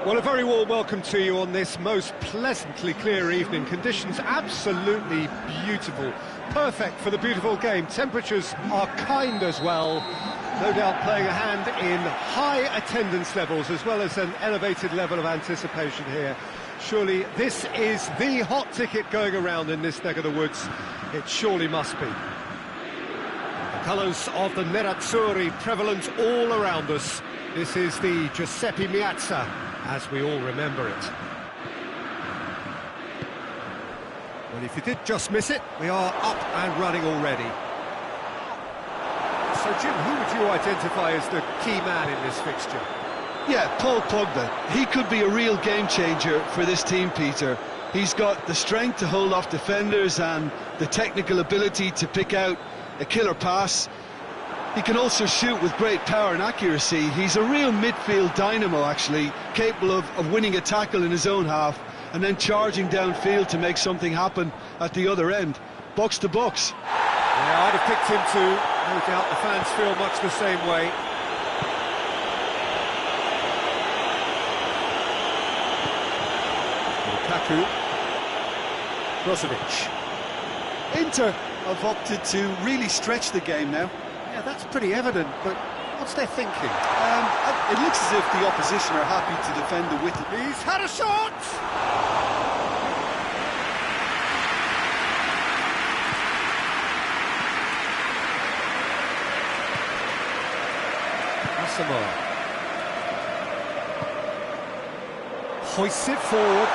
Well, a very warm welcome to you on this most pleasantly clear evening. Conditions absolutely beautiful, perfect for the beautiful game. Temperatures are kind as well, no doubt playing a hand in high attendance levels as well as an elevated level of anticipation here. Surely this is the hot ticket going around in this neck of the woods. It surely must be. The colours of the Nerazzurri prevalent all around us. This is the Giuseppe Meazza, as we all remember it. Well, if you did just miss it, we are up and running already. So, Jim, who would you identify as the key man in this fixture? Yeah, Paul Pogba. He could be a real game changer for this team, Peter. He's got the strength to hold off defenders and the technical ability to pick out a killer pass. He can also shoot with great power and accuracy. He's a real midfield dynamo, actually, capable of winning a tackle in his own half and then charging downfield to make something happen at the other end. Box to box. Yeah, I'd have picked him too. No doubt the fans feel much the same way. Lukaku. Brozovic. Inter have opted to really stretch the game now. Yeah, that's pretty evident, but what's their thinking? It looks as if the opposition are happy to defend the width. He's had a shot! Asamoah. Hoists it forward.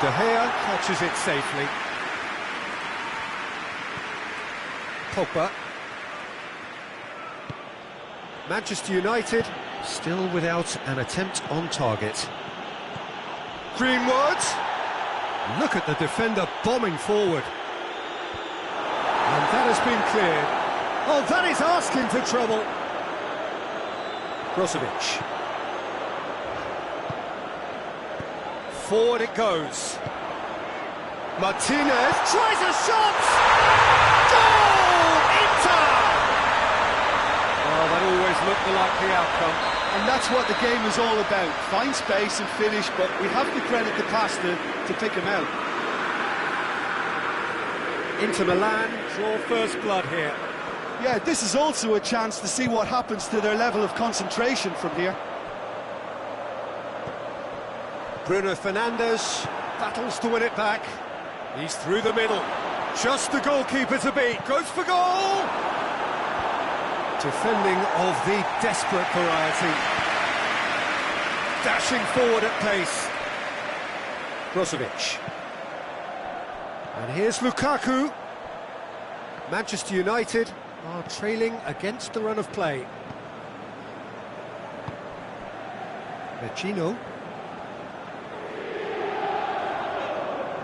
De Gea catches it safely. Pogba. Manchester United still without an attempt on target. Greenwood! Look at the defender bombing forward. And that has been cleared. Oh, that is asking for trouble. Brozovic. Forward it goes. Martinez tries a shot! Goal! Inter! Oh, that always looked the likely outcome. And that's what the game is all about. Find space and finish, but we have to credit the Pasta to pick him out. Inter Milan draw first blood here. Yeah, this is also a chance to see what happens to their level of concentration from here. Bruno Fernandes battles to win it back. He's through the middle. Just the goalkeeper to beat. Goes for goal! Defending of the desperate variety. Dashing forward at pace. Brozovic. And here's Lukaku. Manchester United are trailing against the run of play. Vecino.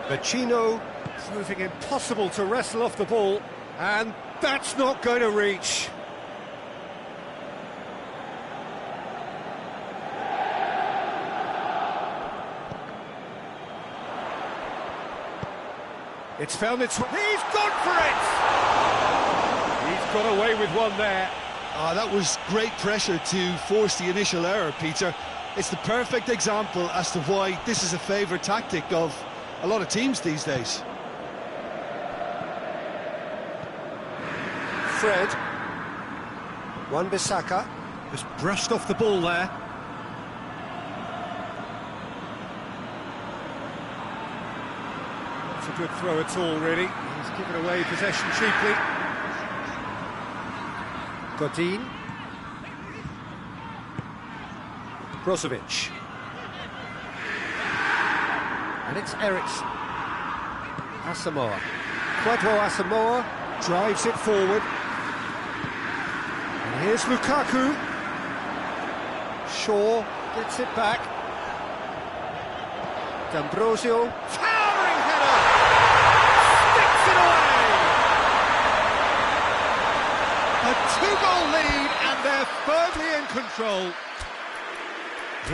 Vecino proving impossible to wrestle off the ball, and that's not going to reach. It's found its... He's gone for it! He's got away with one there. That was great pressure to force the initial error, Peter. It's the perfect example as to why this is a favourite tactic of a lot of teams these days. Fred. Wan-Bissaka just brushed off the ball there. Not a good throw at all, really. He's given away possession cheaply. Godin. Brozovic. And it's Eriksen. Asamoah. Quadro Asamoah drives it forward. And here's Lukaku. Shaw gets it back. D'Ambrosio. Towering header! Sticks it away! A two-goal lead, and they're firmly in control.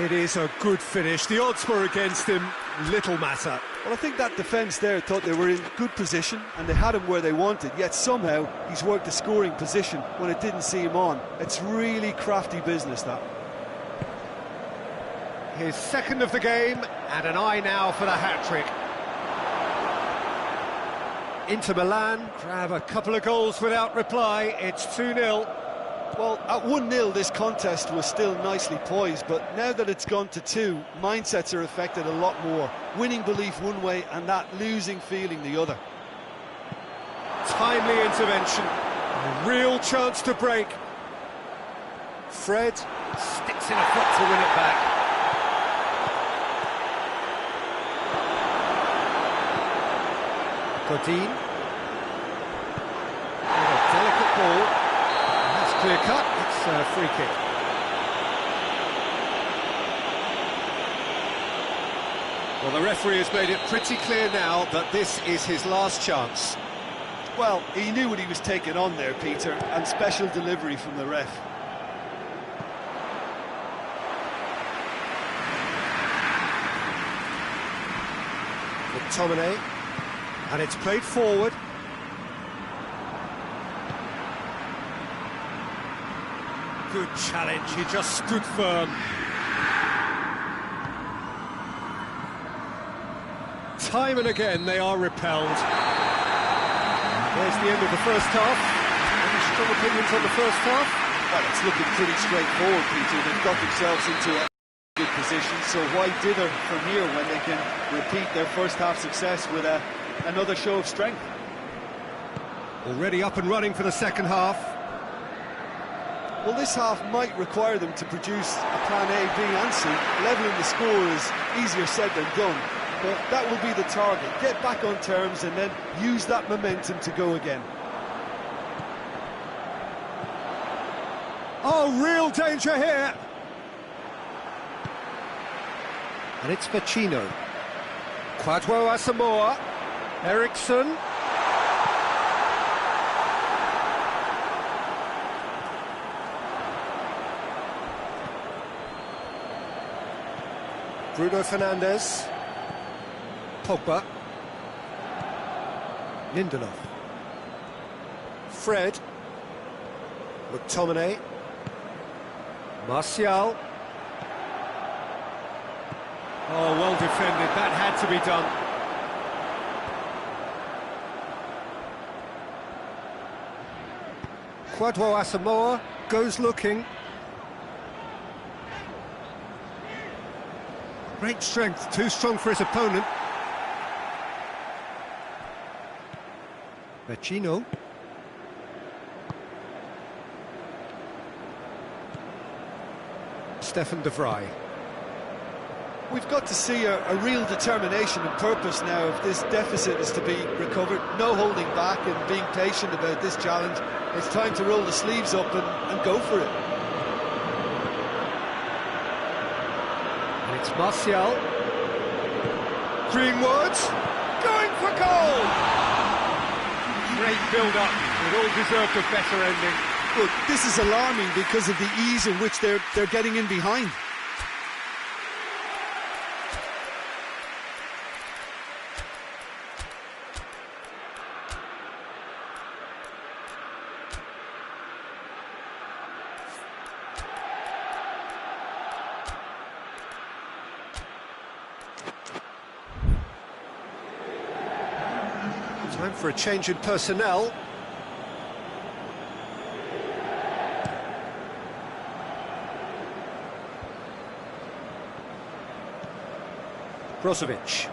It is a good finish. The odds were against him. Little matter. Well, I think that defence there thought they were in good position and they had him where they wanted, yet somehow he's worked the scoring position when it didn't see him on. It's really crafty business, that. his second of the game, and an eye now for the hat-trick. Inter Milan grab a couple of goals without reply. It's 2-0. Well, at 1-0 this contest was still nicely poised, but now that it's gone to 2, mindsets are affected a lot more. Winning belief one way and that losing feeling the other. Timely intervention, a real chance to break. Fred sticks in a foot to win it back. Godin. A delicate ball. That's clear cut, it's a free kick. Well, the referee has made it pretty clear now that this is his last chance. Well, he knew what he was taking on there, Peter, and special delivery from the ref. McTominay, and it's played forward. Good challenge, he just stood firm. Time and again they are repelled. There's the end of the first half. Any strong opinions on the first half? Well, it's looking pretty straightforward, Peter. They've got themselves into a good position, so why dither from here when they can repeat their first half success with another show of strength? Already up and running for the second half. Well, this half might require them to produce a plan A, B and C. Levelling the score is easier said than done, but that will be the target. Get back on terms and then use that momentum to go again. Oh, real danger here! And it's Vecino. Kwadwo Asamoah. Eriksson. Bruno Fernandes. Pogba. Lindelof. Fred. McTominay. Martial. Oh, well defended, that had to be done. Kwadwo Asamoah goes looking. Great strength, too strong for his opponent. Vecino. Stefan de Vrij. We've got to see a real determination and purpose now if this deficit is to be recovered. No holding back and being patient about this challenge. It's time to roll the sleeves up and go for it. And it's Martial. Greenwood going for goal! Great build-up. It all deserved a better ending. Look, this is alarming because of the ease in which they're getting in behind. Time for a change in personnel. Brozovic.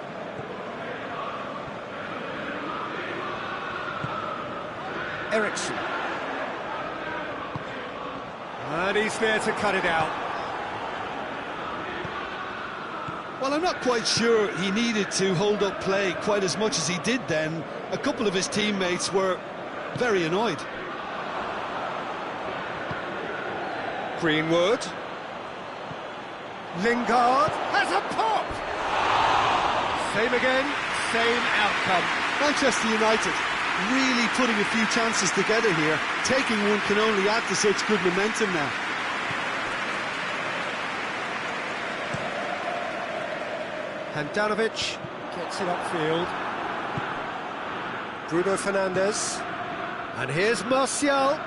Eriksson. And he's there to cut it out. Well, I'm not quite sure he needed to hold up play quite as much as he did then. A couple of his teammates were very annoyed. Greenwood. Lingard has a pop! Same again, same outcome. Manchester United really putting a few chances together here. Taking one can only add to such good momentum now. Handanovic gets it upfield. Bruno Fernandes. And here's Martial.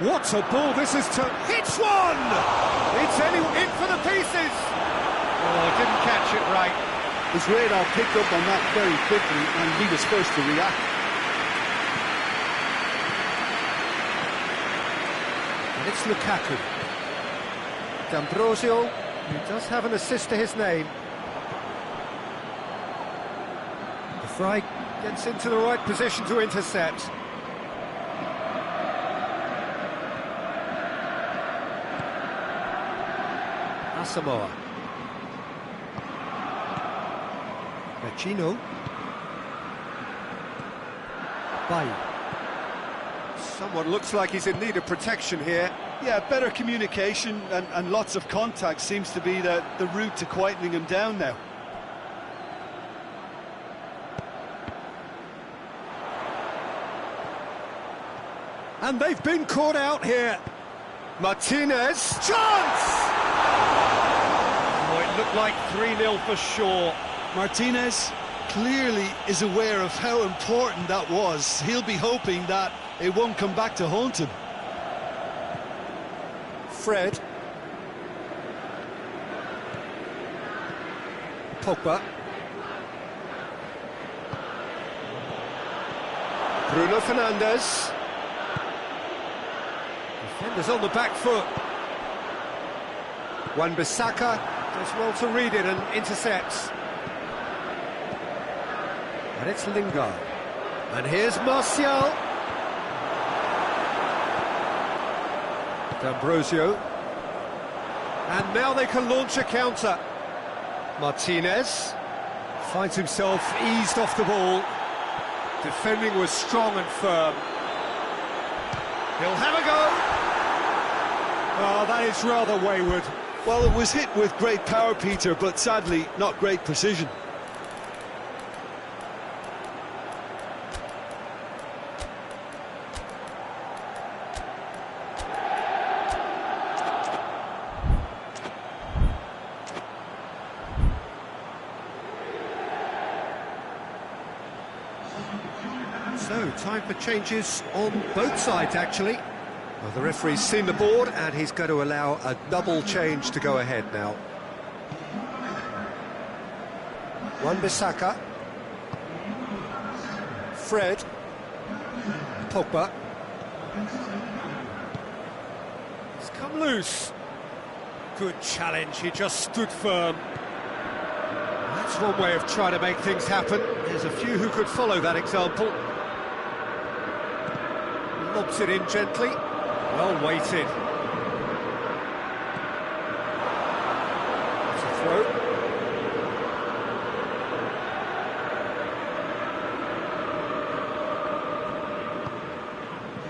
What a ball this is to... Hits one! It's in for the pieces! Oh, didn't catch it right. His radar picked up on that very quickly, and he was first to react. And it's Lukaku. D'Ambrosio, who does have an assist to his name. The Fry gets into the right position to intercept. Asamoah. Vecino. Bailly. Someone looks like he's in need of protection here. Yeah, better communication and lots of contact seems to be the route to quietening him down now. And they've been caught out here. Martinez. Chance! Oh, it looked like 3-0 for sure. Martinez clearly is aware of how important that was. He'll be hoping that it won't come back to haunt him. Fred. Pogba. Bruno Fernandes. Defenders on the back foot. Wan-Bissaka does well to read it and intercepts. And it's Lingard. And here's Martial. D'Ambrosio. And now they can launch a counter. Martinez finds himself eased off the ball. Defending was strong and firm. He'll have a go. Oh, that is rather wayward. Well, it was hit with great power, Peter, but sadly not great precision. So, time for changes on both sides, actually. Well, the referee's seen the board, and he's going to allow a double change to go ahead now. Wan-Bissaka. Fred. Pogba. He's come loose. Good challenge, he just stood firm. That's one way of trying to make things happen. There's a few who could follow that example. Lobs it in gently. Well weighted. It's a throw.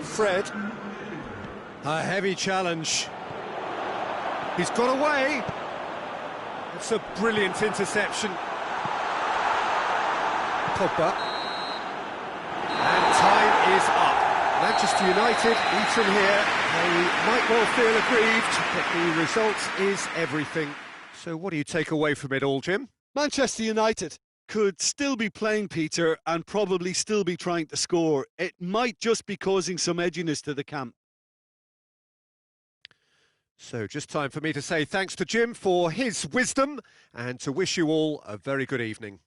Fred. A heavy challenge. He's got away. It's a brilliant interception. Pogba. And time is up. Manchester United, beaten here, they might well feel aggrieved, but the result is everything. So what do you take away from it all, Jim? Manchester United could still be playing, Peter, and probably still be trying to score. It might just be causing some edginess to the camp. So just time for me to say thanks to Jim for his wisdom and to wish you all a very good evening.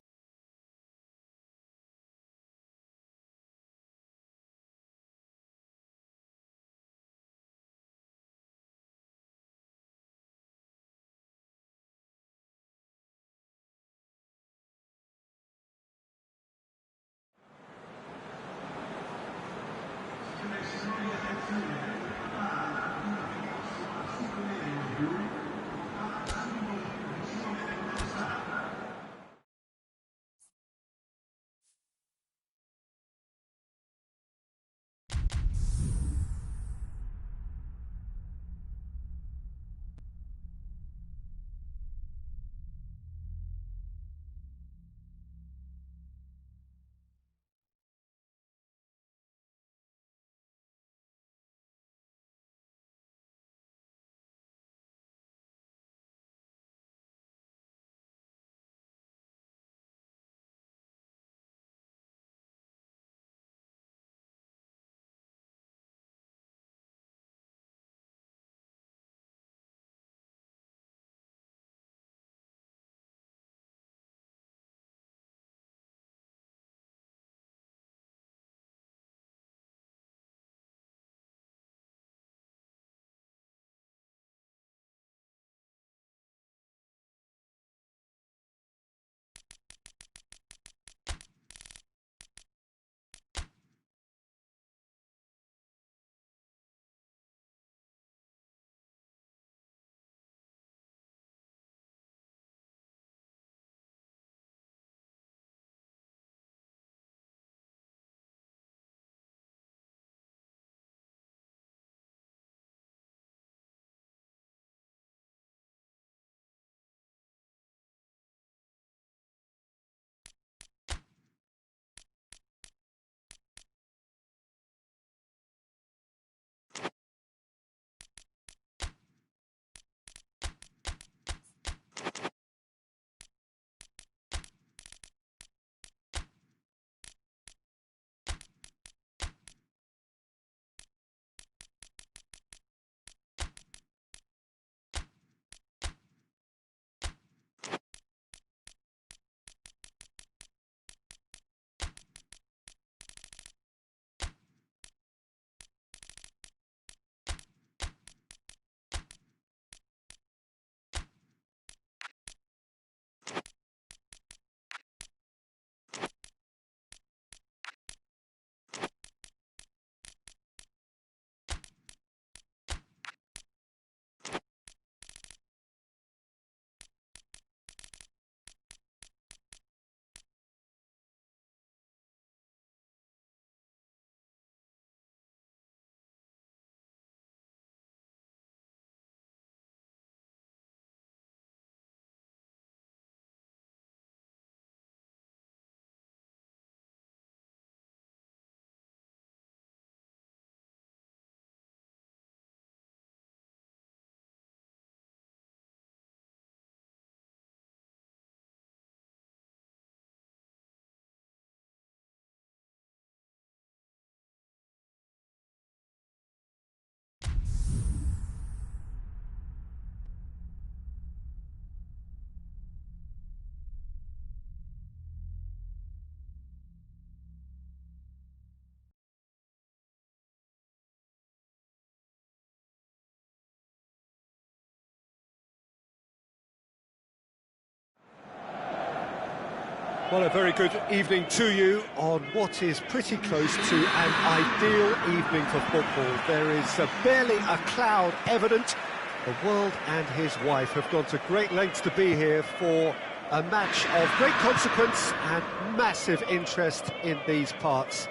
Well, a very good evening to you on what is pretty close to an ideal evening for football. There is barely a cloud evident. The world and his wife have gone to great lengths to be here for a match of great consequence and massive interest in these parts.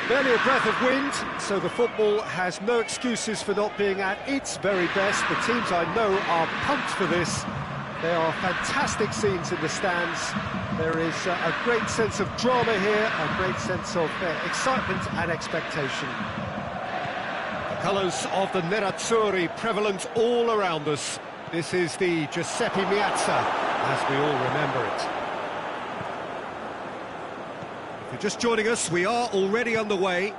Barely a breath of wind, so the football has no excuses for not being at its very best. The teams I know are pumped for this. There are fantastic scenes in the stands. There is a great sense of drama here, a great sense of excitement and expectation. The colours of the Nerazzurri prevalent all around us. This is the Giuseppe Meazza, as we all remember it. If you're just joining us, we are already underway.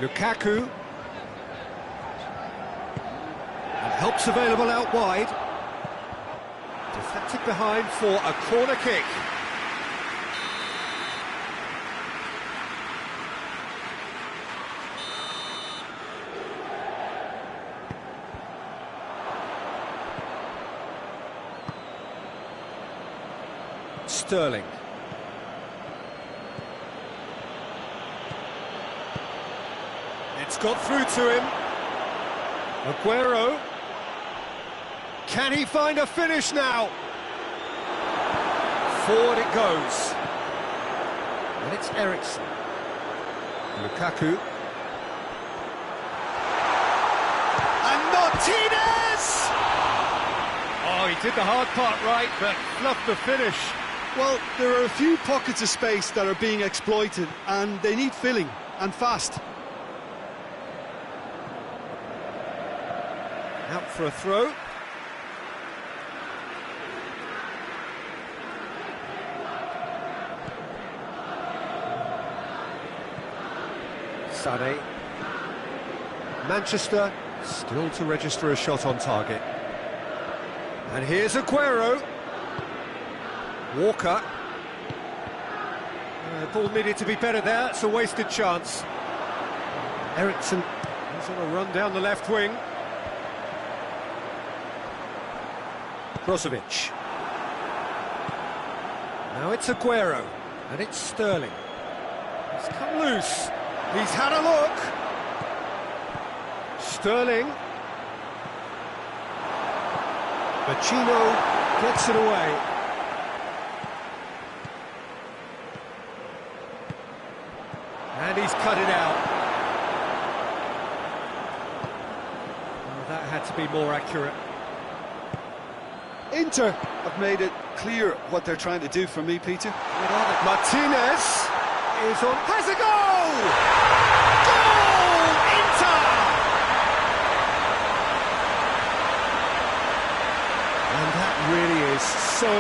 Lukaku. And help's available out wide. Deflected behind for a corner kick. Sterling. It's got through to him. Aguero. Can he find a finish now? Forward it goes. And it's Eriksen. Lukaku. And Martinez! Oh, he did the hard part right, but fluffed the finish. Well, there are a few pockets of space that are being exploited, and they need filling, and fast. Out for a throw. Sané. Manchester still to register a shot on target. And here's Aguero. Walker. The ball needed to be better there. It's a wasted chance. Eriksen is on a run down the left wing. Brozovic. Now it's Aguero, and it's Sterling. He's come loose. He's had a look. Sterling. Bacino gets it away. And he's cut it out. Oh, that had to be more accurate. Inter have made it clear what they're trying to do for me, Peter. Martinez is on. Has a goal! Goal! Inter! And that really is so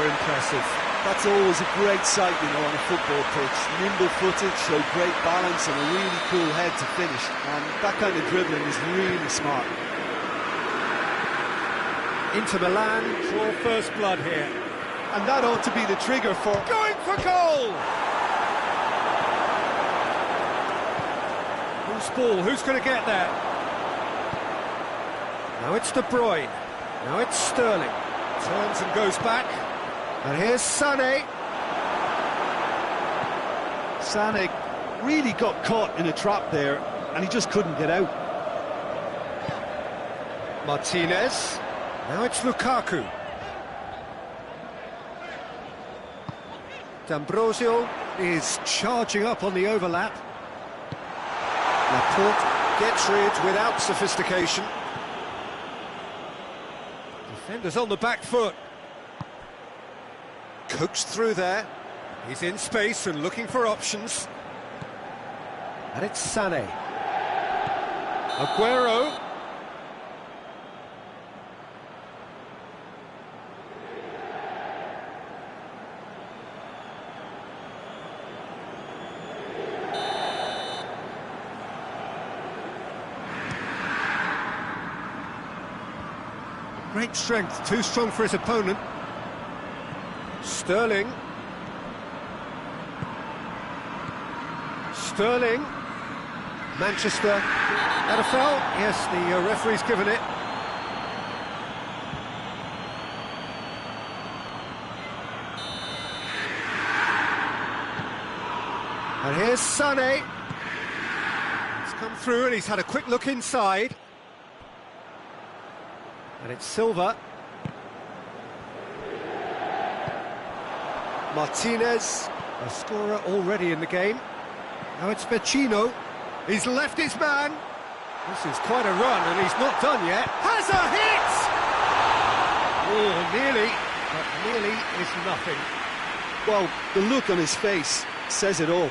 impressive. That's always a great sight, you know, on a football pitch. Nimble-footed, show great balance and a really cool head to finish. And that kind of dribbling is really smart. Inter Milan draw first blood here. And that ought to be the trigger for... Going for goal! Who's ball? Who's going to get there? Now it's De Bruyne. Now it's Sterling. Turns and goes back. And here's Sané. Sané really got caught in a trap there, and he just couldn't get out. Martinez. Now it's Lukaku. D'Ambrosio is charging up on the overlap. Laporte gets rid without sophistication. Defenders on the back foot. Coaxed through there. He's in space and looking for options. And it's Sané. Aguero. Great strength, too strong for his opponent. Sterling. Sterling. Manchester That a foul? Yes, the referee's given it. And here's Sané. He's come through and he's had a quick look inside. And it's Silva. Martinez, a scorer already in the game. Now it's Vecino. He's left his man. This is quite a run, and he's not done yet. Has a hit! Oh, nearly, but nearly is nothing. Well, the look on his face says it all.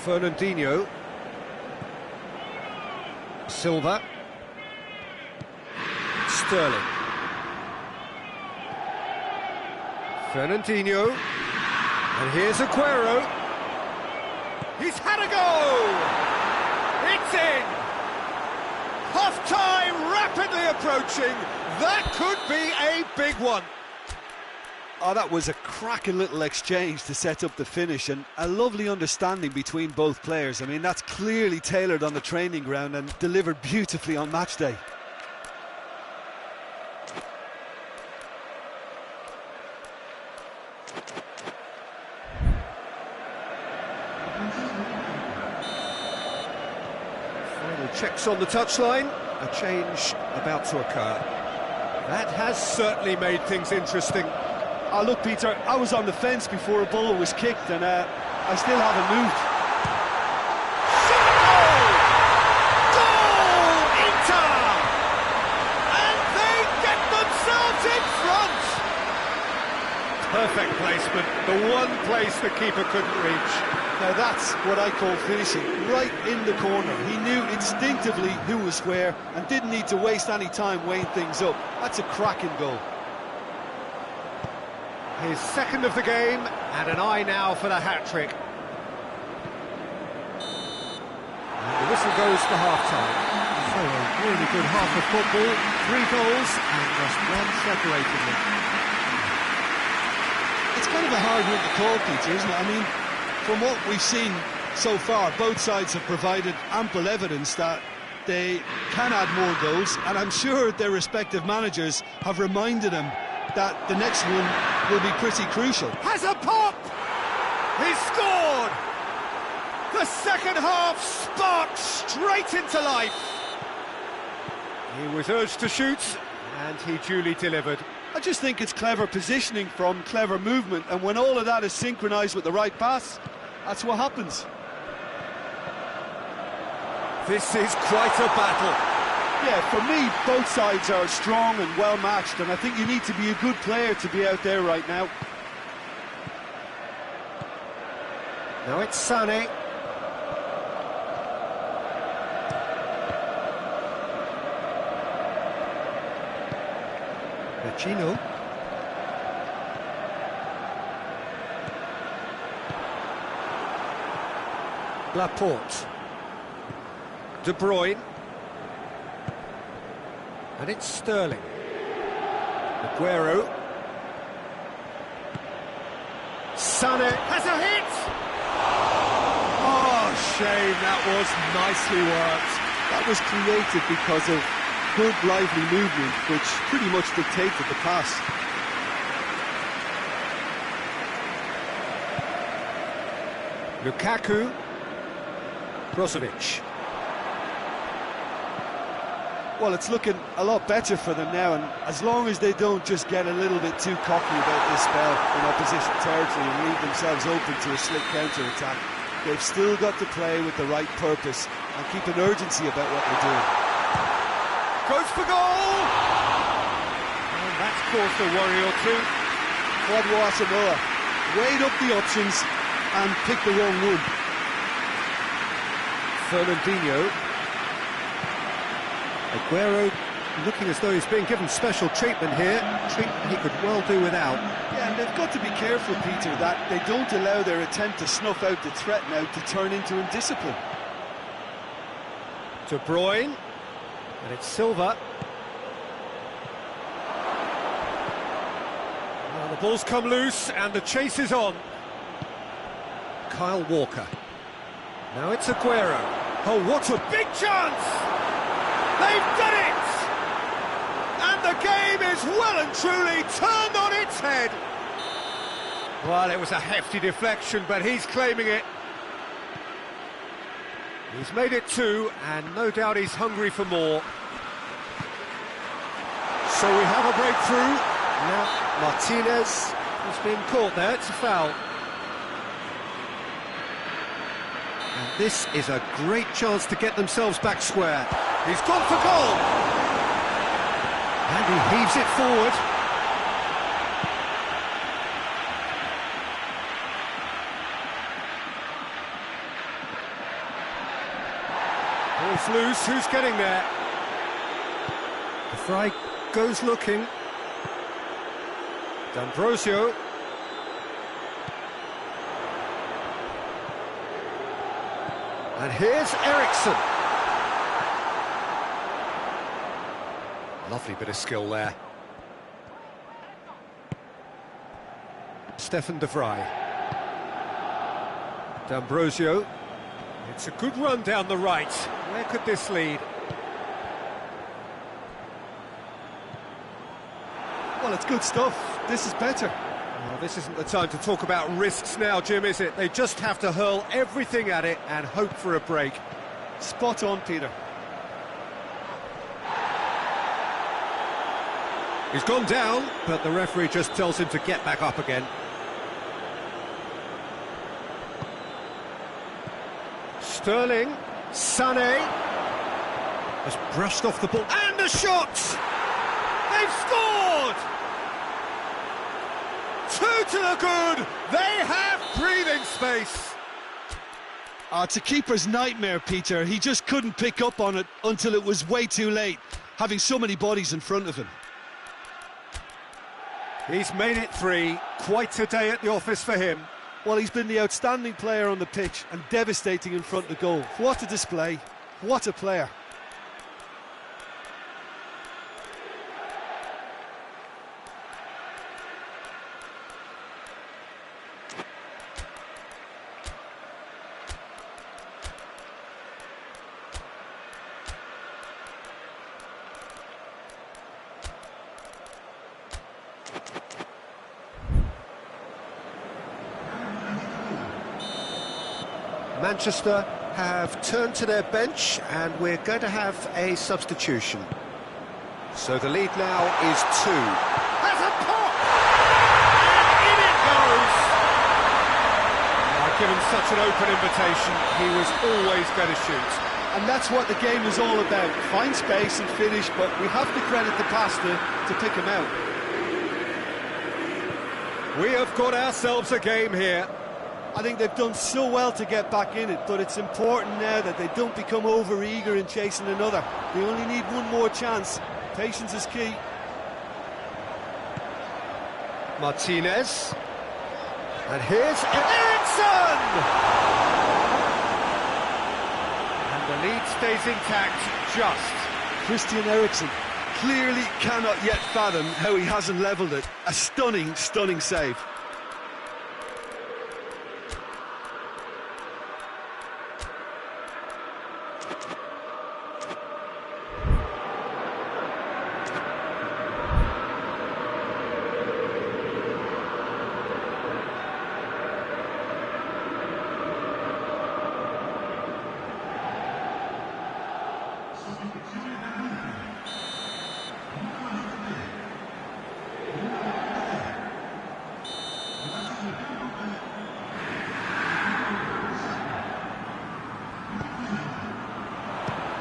Fernandinho. Silva. Sterling. Fernandinho. And here's Aguero. He's had a go! It's in! Half-time rapidly approaching. That could be a big one. Oh, that was a cracking little exchange to set up the finish, and a lovely understanding between both players. I mean, that's clearly tailored on the training ground and delivered beautifully on match day. Final checks on the touchline. A change about to occur. That has certainly made things interesting. Oh, look, Peter, I was on the fence before a ball was kicked, and I still haven't moved. Goal! Inter! And they get themselves in front! Perfect placement, the one place the keeper couldn't reach. Now that's what I call finishing, right in the corner. He knew instinctively who was where and didn't need to waste any time weighing things up. That's a cracking goal. His second of the game, and an eye now for the hat-trick. And the whistle goes for half-time. So a really good half of football, 3 goals and just one separating them. It's kind of a hard one to call, Peter, isn't it? I mean, from what we've seen so far, both sides have provided ample evidence that they can add more goals, and I'm sure their respective managers have reminded them that the next one will be pretty crucial. Has a pop! He's scored! The second half sparked straight into life. He was urged to shoot, and he duly delivered. I just think it's clever positioning from clever movement, and when all of that is synchronised with the right pass, that's what happens. This is quite a battle. Yeah, for me, both sides are strong and well matched, and I think you need to be a good player to be out there right now. Now it's Sané. Vecino. Laporte. De Bruyne. And it's Sterling. Aguero. Sané has a hit! Oh, shame, that was nicely worked. That was created because of good, lively movement, which pretty much dictated the pass. Lukaku. Brozovic. Well, it's looking a lot better for them now, and as long as they don't just get a little bit too cocky about this spell in opposition territory and leave themselves open to a slick counter-attack, they've still got to play with the right purpose and keep an urgency about what they're doing. Goes for goal! And that's caused a worry or two. Kwadwo Asamoah weighed up the options and picked the wrong one. Fernandinho. Aguero looking as though he's being given special treatment here, treatment he could well do without. Yeah, and they've got to be careful, Peter, that they don't allow their attempt to snuff out the threat now to turn into indiscipline. De Bruyne, and it's Silva. Well, the ball's come loose and the chase is on. Kyle Walker. Now it's Aguero. Oh, what a big chance! They've done it! And the game is well and truly turned on its head. Well, it was a hefty deflection, but he's claiming it. He's made it 2, and no doubt he's hungry for more. So we have a breakthrough. Now Martinez has been caught there, it's a foul. And this is a great chance to get themselves back square. He's gone for goal! And he heaves it forward. Ball's loose, who's getting there? The fry goes looking. D'Ambrosio. And here's Ericsson. Lovely bit of skill there. Stefan de Vrij. D'Ambrosio. It's a good run down the right. Where could this lead? Well, it's good stuff. This is better. Well, this isn't the time to talk about risks now, Jim, is it? They just have to hurl everything at it and hope for a break. Spot on, Peter. He's gone down, but the referee just tells him to get back up again. Sterling, Sané has brushed off the ball, and a shot! They've scored! 2 to the good, they have breathing space. It's a keeper's nightmare, Peter. He just couldn't pick up on it until it was way too late, having so many bodies in front of him. He's made it 3, quite a day at the office for him. Well, he's been the outstanding player on the pitch and devastating in front of the goal. What a display, what a player. Manchester have turned to their bench, and we're going to have a substitution. So the lead now is 2. Has a pop! And in it goes! Given such an open invitation, he was always going to shoot. And that's what the game is all about. Find space and finish, but we have to credit the passer to pick him out. We have got ourselves a game here. I think they've done so well to get back in it, but it's important now that they don't become over-eager in chasing another. They only need one more chance. Patience is key. Martinez. And here's Ericsson! And the lead stays intact, just. Christian Eriksen clearly cannot yet fathom how he hasn't levelled it. A stunning, stunning save.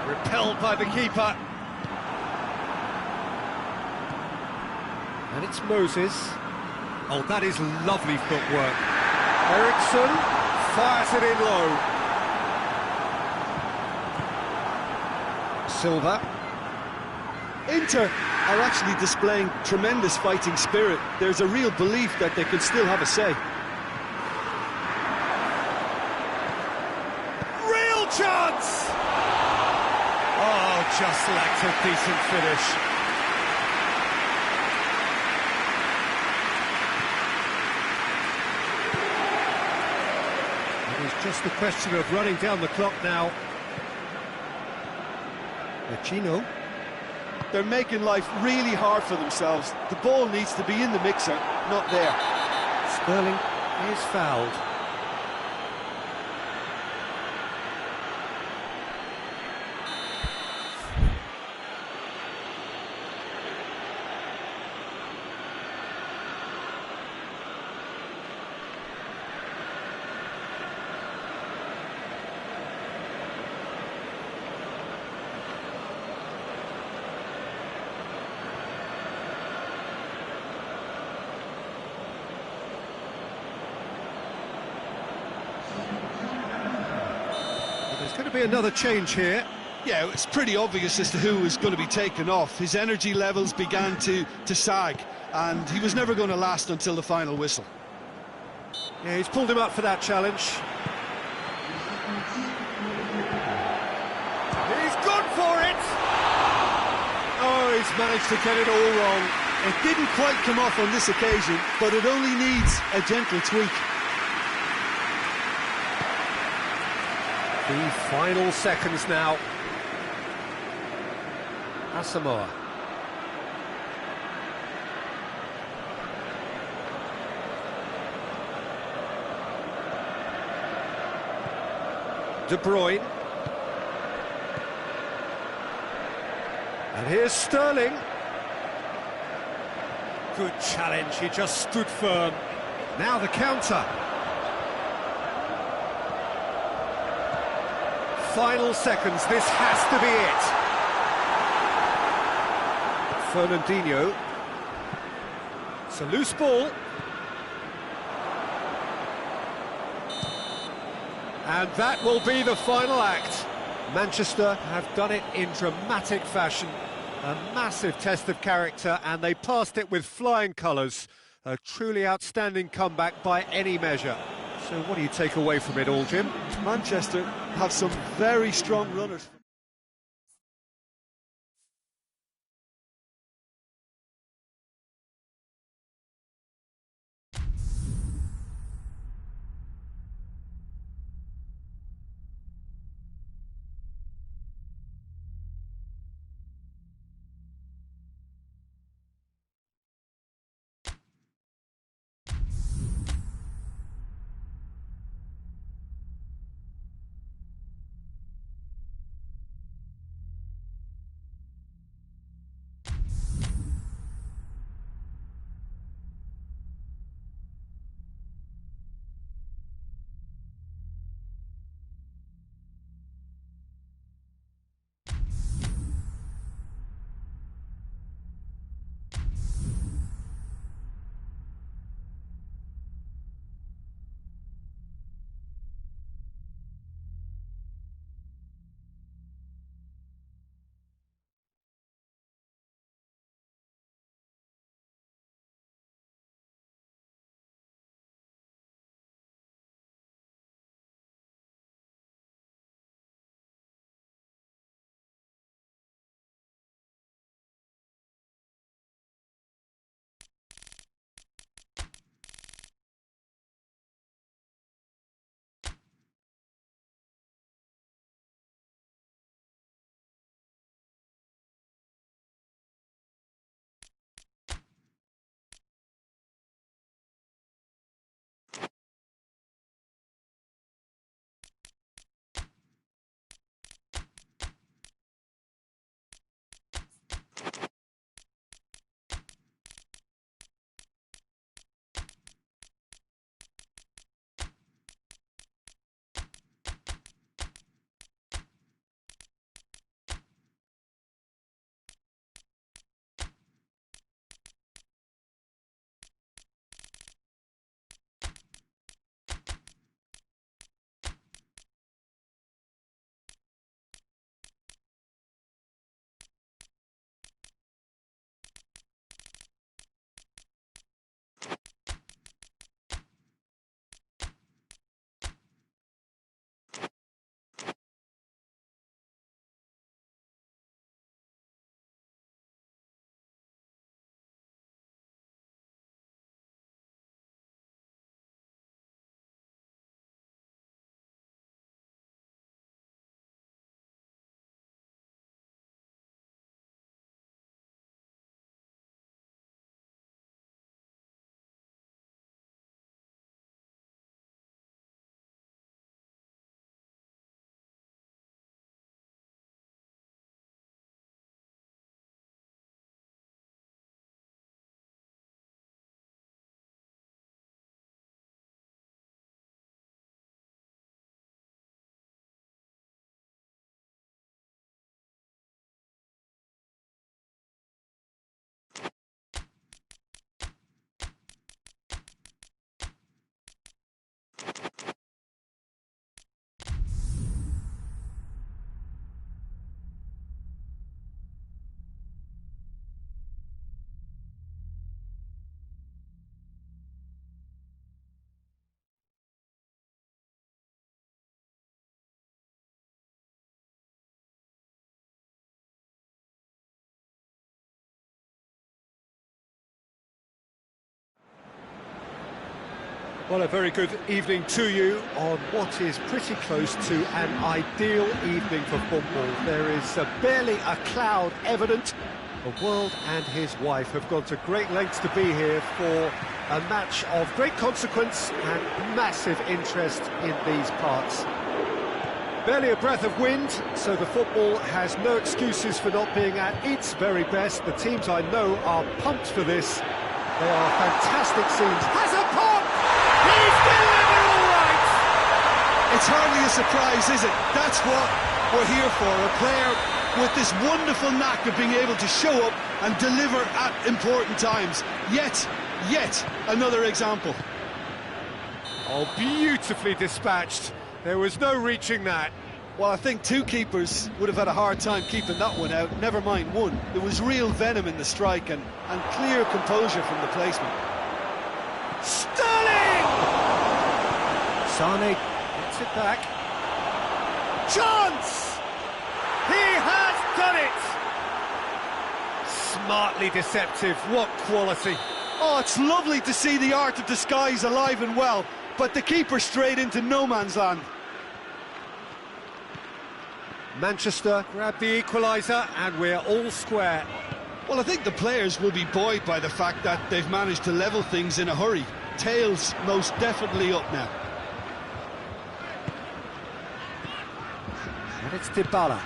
Repelled by the keeper. And it's Moses. Oh, that is lovely footwork. Ericsson fires it in low. Silva. Inter are actually displaying tremendous fighting spirit. There's a real belief that they can still have a say. Real chance! Oh, just lacked a decent finish. It's just a question of running down the clock now. Chino. They're making life really hard for themselves. The ball needs to be in the mixer, not there. Sterling is fouled. There's going to be another change here. Yeah, it's pretty obvious as to who was going to be taken off. His energy levels began to sag, and he was never going to last until the final whistle. Yeah, he's pulled him up for that challenge. He's gone for it! Oh, he's managed to get it all wrong. It didn't quite come off on this occasion, but it only needs a gentle tweak. The final seconds now. Asamoah. De Bruyne. And here's Sterling. Good challenge, he just stood firm. Now the counter. Final seconds, this has to be it. Fernandinho. It's a loose ball. And that will be the final act. Manchester have done it in dramatic fashion. A massive test of character, and they passed it with flying colours. A truly outstanding comeback by any measure. So what do you take away from it all, Jim? Manchester have some very strong runners. Well, a very good evening to you on what is pretty close to an ideal evening for football. There is barely a cloud evident. The world and his wife have gone to great lengths to be here for a match of great consequence and massive interest in these parts. Barely a breath of wind, so the football has no excuses for not being at its very best. The teams I know are pumped for this. They are fantastic scenes. Has a pop! He's delivered all right! It's hardly a surprise, is it? That's what we're here for. A player with this wonderful knack of being able to show up and deliver at important times. Yet another example. Oh, beautifully dispatched. There was no reaching that. Well, I think two keepers would have had a hard time keeping that one out, never mind one. There was real venom in the strike and clear composure from the placement. Sterling! Sane gets it back. Chance! He has done it! Smartly deceptive, what quality. Oh, it's lovely to see the art of disguise alive and well, but the keeper straight into no man's land. Manchester grab the equaliser and we're all square. Well, I think the players will be buoyed by the fact that they've managed to level things in a hurry. Tails most definitely up now. And it's Dybala.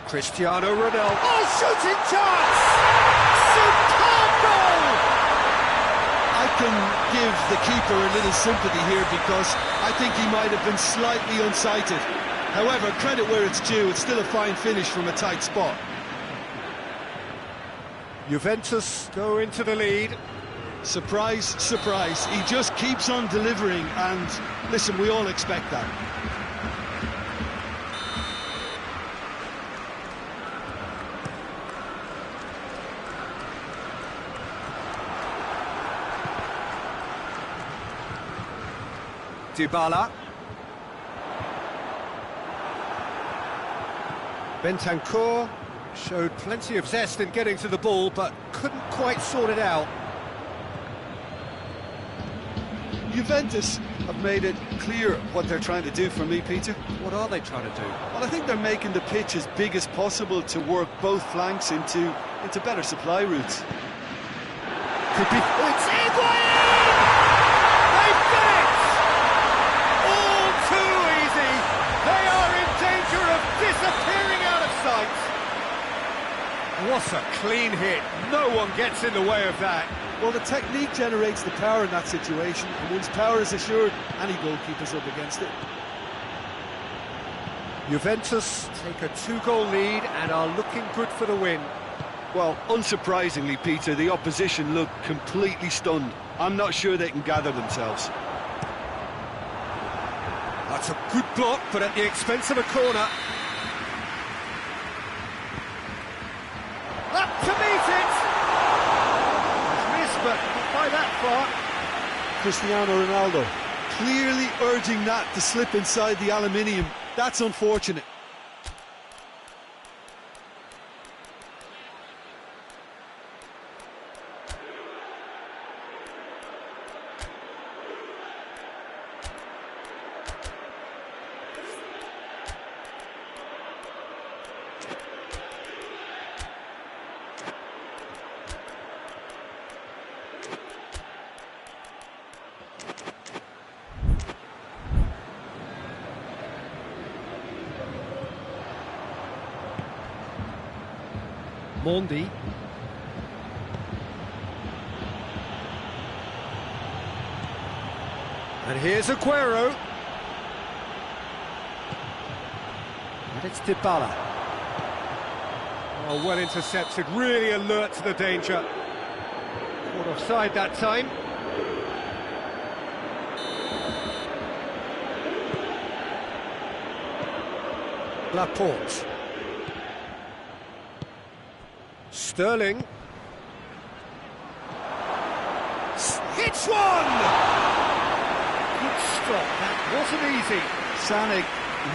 Cristiano Ronaldo. Oh, shooting chance! Superb goal! I can give the keeper a little sympathy here because I think he might have been slightly unsighted. However, credit where it's due, it's still a fine finish from a tight spot. Juventus go into the lead. Surprise, surprise. He just keeps on delivering and, listen, we all expect that. Dybala. Bentancur showed plenty of zest in getting to the ball, but couldn't quite sort it out. Juventus have made it clear what they're trying to do for me, Peter. What are they trying to do? Well, I think they're making the pitch as big as possible to work both flanks into better supply routes. Could be... It's Higuain! They've done it! All too easy! They are in danger of disappearing out of sight! What a clean hit! No one gets in the way of that. Well, the technique generates the power in that situation, and once power is assured, any goalkeeper's up against it. Juventus take a 2-goal lead and are looking good for the win. Well, unsurprisingly, Peter, the opposition look completely stunned. I'm not sure they can gather themselves. That's a good block, but at the expense of a corner. Up to meet it! Missed, but not by that far. Cristiano Ronaldo clearly urging that to slip inside the aluminium. That's unfortunate. Mondi. And here's Aguero. And it's Dybala. Oh, well intercepted, really alert to the danger. Caught offside that time. Laporte. Sterling. Hits one! Good stop, that wasn't easy. Sané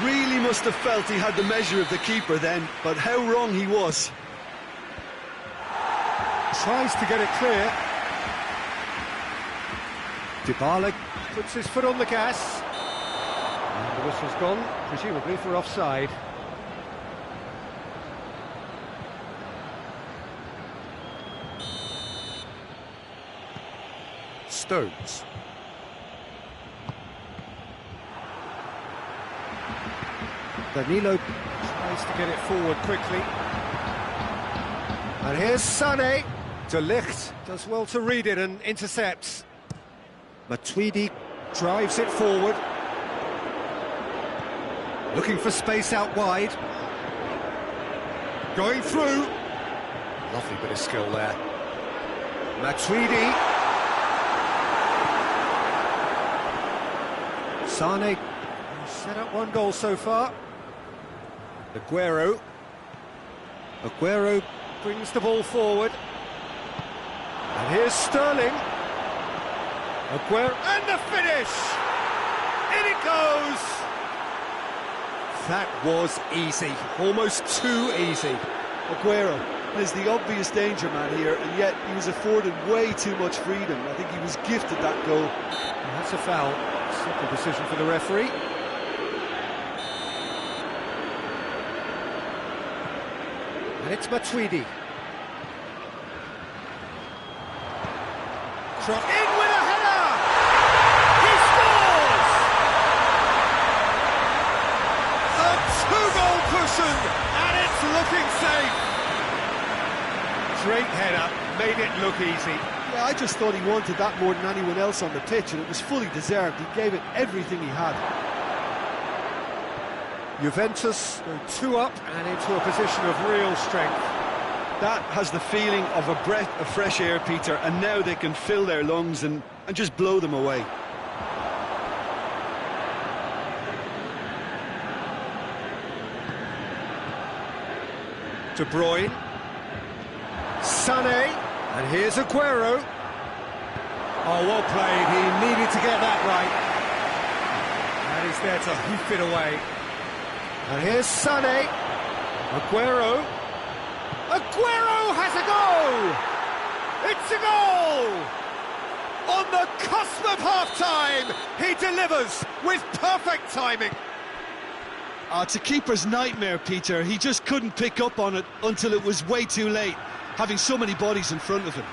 really must have felt he had the measure of the keeper then, but how wrong he was. Tries to get it clear. Dybala puts his foot on the gas. And the whistle's gone, presumably for offside. Stones. Danilo tries to get it forward quickly. And here's Sané. De Ligt does well to read it and intercepts. Matuidi drives it forward. Looking for space out wide. Going through. Lovely bit of skill there. Matuidi. Sané set up one goal so far. Aguero brings the ball forward. And here's Sterling. Aguero, and the finish! In it goes! That was easy, almost too easy. Aguero is the obvious danger man here, and yet he was afforded way too much freedom. I think he was gifted that goal. And that's a foul. Simple decision for the referee. And it's Matuidi. Trot in with a header! He scores! A two-goal cushion, and it's looking safe. Great header, made it look easy. Yeah, I just thought he wanted that more than anyone else on the pitch, and it was fully deserved. He gave it everything he had. Juventus go 2 up and into a position of real strength. That has the feeling of a breath of fresh air, Peter, and now they can fill their lungs and just blow them away. De Bruyne. Sané. And here's Aguero. Oh, well played. He needed to get that right. And he's there to hoof it away. And here's Sané. Aguero. Aguero has a goal! It's a goal! On the cusp of half-time, he delivers with perfect timing. It's a keeper's nightmare, Peter. He just couldn't pick up on it until it was way too late, having so many bodies in front of him.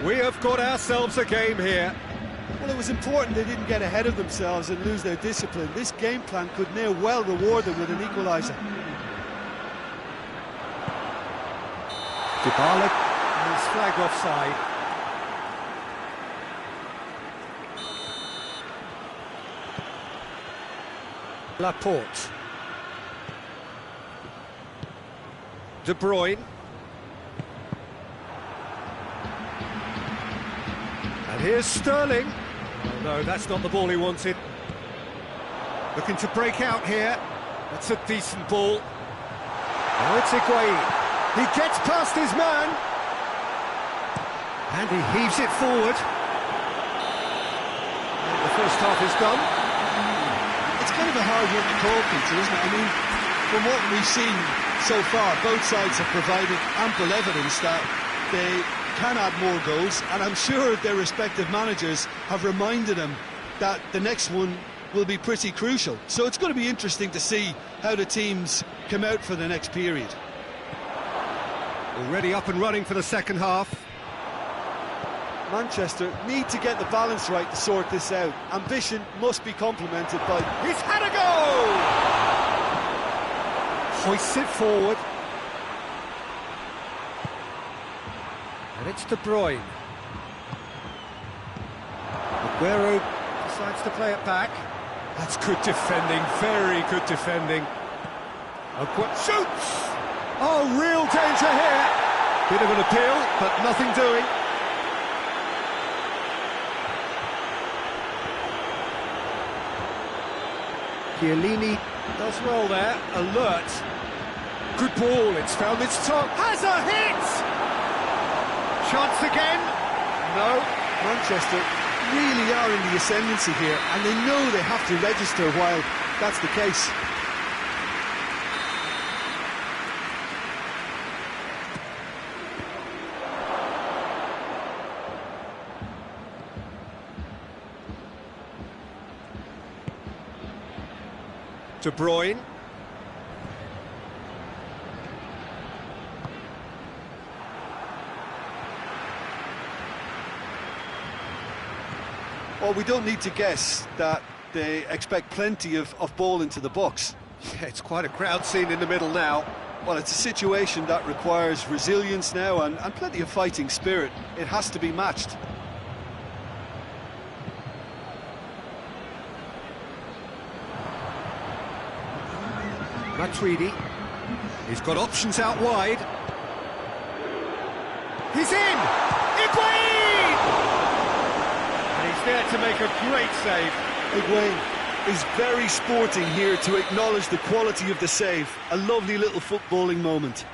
We have got ourselves a game here. Well, it was important they didn't get ahead of themselves and lose their discipline. This game plan could now well reward them with an equaliser. Dybala is flagged offside. Laporte. De Bruyne. And here's Sterling. Oh no, that's not the ball he wanted. Looking to break out here. That's a decent ball. Now it's Higuain. He gets past his man. And he heaves it forward. And the first half is done. It's kind of a hard-hitting call, Peter, isn't it? I mean, from what we've seen so far, both sides have provided ample evidence that they can add more goals, and I'm sure their respective managers have reminded them that the next one will be pretty crucial. So it's going to be interesting to see how the teams come out for the next period. Already up and running for the second half. Manchester need to get the balance right to sort this out. Ambition must be complemented by... He's had a goal! Hoists it forward. And it's De Bruyne. Aguero decides to play it back. That's good defending, very good defending. Aguero shoots! Oh, real danger here. Bit of an appeal, but nothing doing. Chiellini does well there, alert. Good ball, it's found its top. Has a hit! Chance again? No. Manchester really are in the ascendancy here, and they know they have to register while that's the case. De Bruyne. Well, we don't need to guess that they expect plenty of ball into the box. Yeah, it's quite a crowd scene in the middle now. Well, it's a situation that requires resilience now and plenty of fighting spirit. It has to be matched. Matuidi. He's got options out wide. He's in! Higuain! And he's there to make a great save. Higuain is very sporting here to acknowledge the quality of the save. A lovely little footballing moment.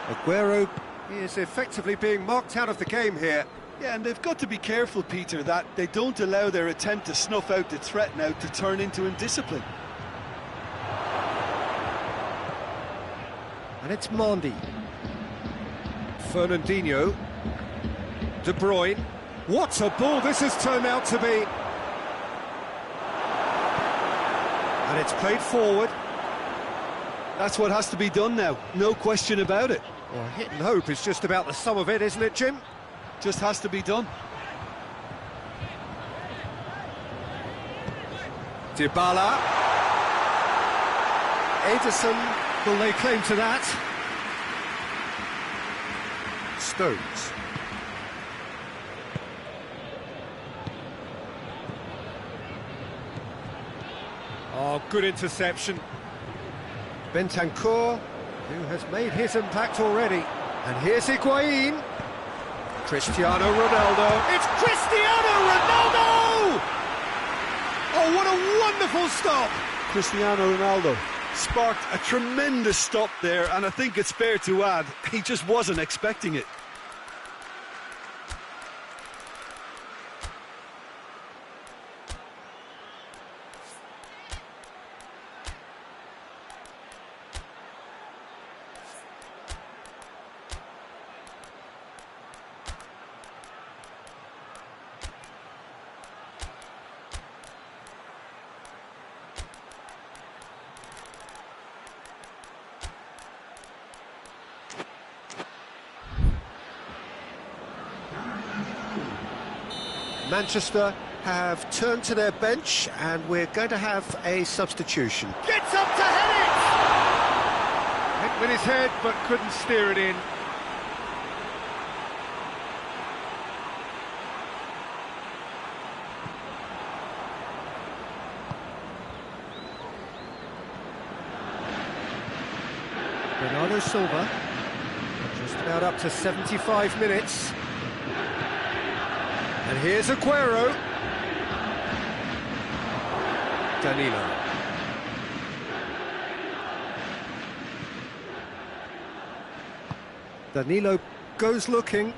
Aguero is effectively being marked out of the game here. Yeah, and they've got to be careful, Peter, that they don't allow their attempt to snuff out the threat now to turn into indiscipline. And it's Mandy. Fernandinho. De Bruyne. What a ball this has turned out to be. And it's played forward. That's what has to be done now, no question about it. Well, hit and hope is just about the sum of it, isn't it, Jim? Just has to be done. Dybala. Ederson will lay claim to that. Stones. Oh, good interception. Bentancur, who has made his impact already. And here's Higuain. Cristiano Ronaldo. It's Cristiano Ronaldo! Oh, what a wonderful stop! Cristiano Ronaldo sparked a tremendous stop there, and I think it's fair to add, he just wasn't expecting it. Manchester have turned to their bench and we're going to have a substitution. Gets up to head it! Hit with his head but couldn't steer it in. Bernardo Silva, just about up to 75 minutes. And here's Aguero. Danilo. Danilo goes looking.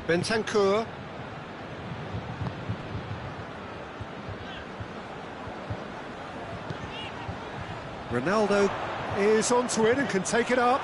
Bentancur. Ronaldo is onto it and can take it up.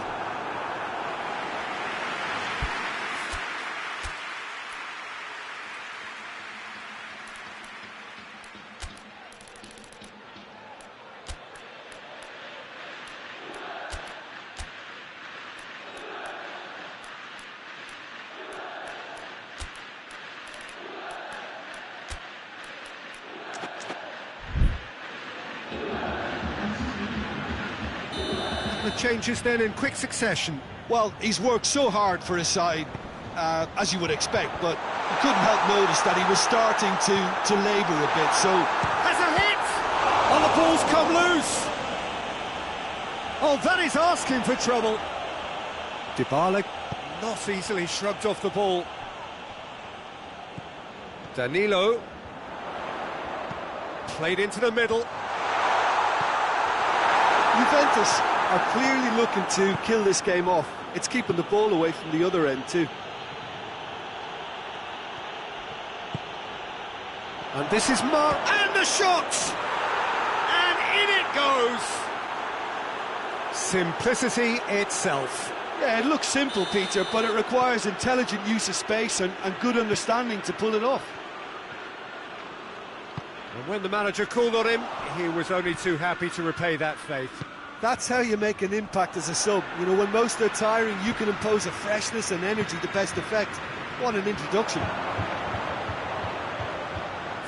The changes then in quick succession. Well, he's worked so hard for his side, as you would expect, but you couldn't help notice that he was starting to labour a bit, so... Has a hit! Oh, the ball's come loose! Oh, that is asking for trouble. Dybala not easily shrugged off the ball. Danilo. Played into the middle. Juventus are clearly looking to kill this game off. It's keeping the ball away from the other end too. And this is and the shot! And in it goes! Simplicity itself. Yeah, it looks simple, Peter, but it requires intelligent use of space and good understanding to pull it off. And when the manager called on him, he was only too happy to repay that faith. That's how you make an impact as a sub. You know, when most are tiring, you can impose a freshness and energy to best effect. What an introduction.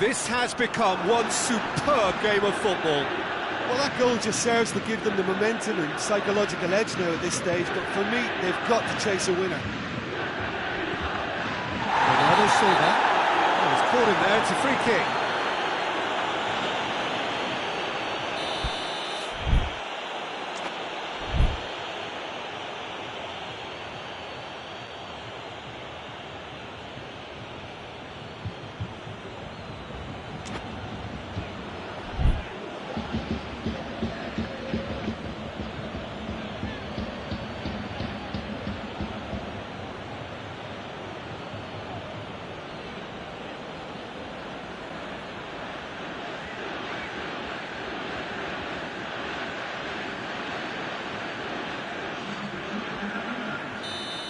This has become one superb game of football. Well, that goal just serves to give them the momentum and psychological edge now at this stage, but for me, they've got to chase a winner. Bernardo Silva. Oh, he's caught him there, it's a free kick.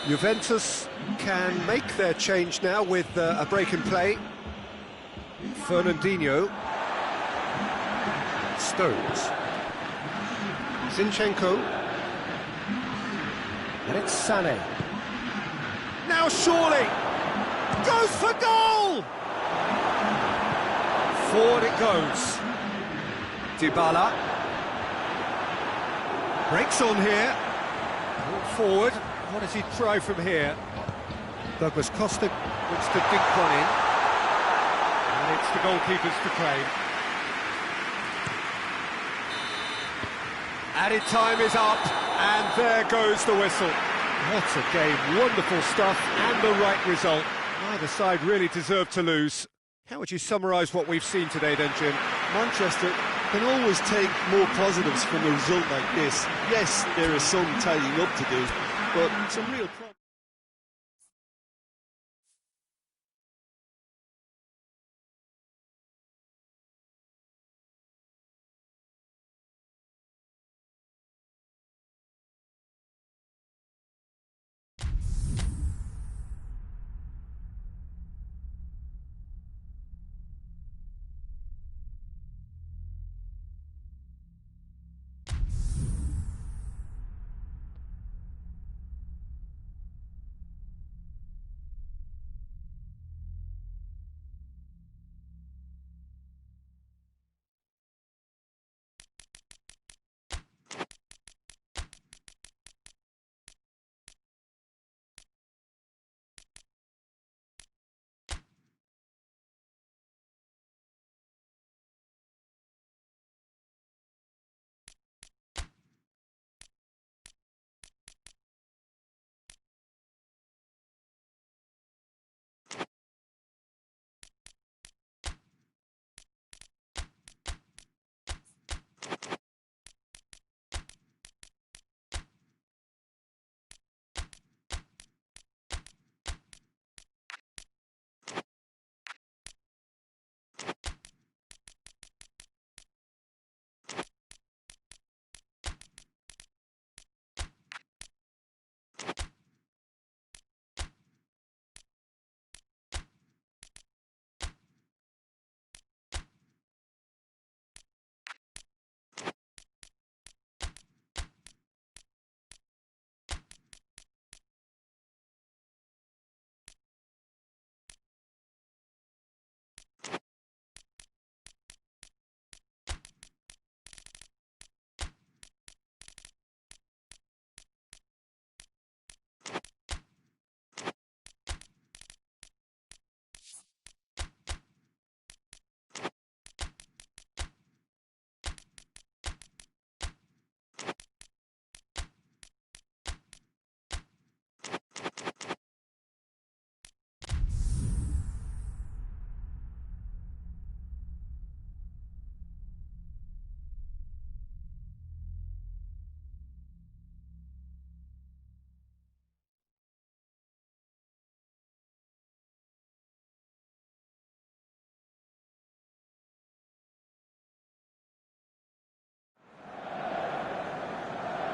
Juventus can make their change now with a break in play. Fernandinho. Stones. Zinchenko. And it's Sané. Now surely! Goes for goal! Forward it goes. Dybala. Breaks on here. Forward. What does he try from here? Douglas Costa looks to dink one in. And it's the goalkeepers to claim. Added time is up, and there goes the whistle. What a game, wonderful stuff, and the right result. Neither side really deserved to lose. How would you summarise what we've seen today then, Jim? Manchester can always take more positives from a result like this. Yes, there is some tidying up to do, but some real problems.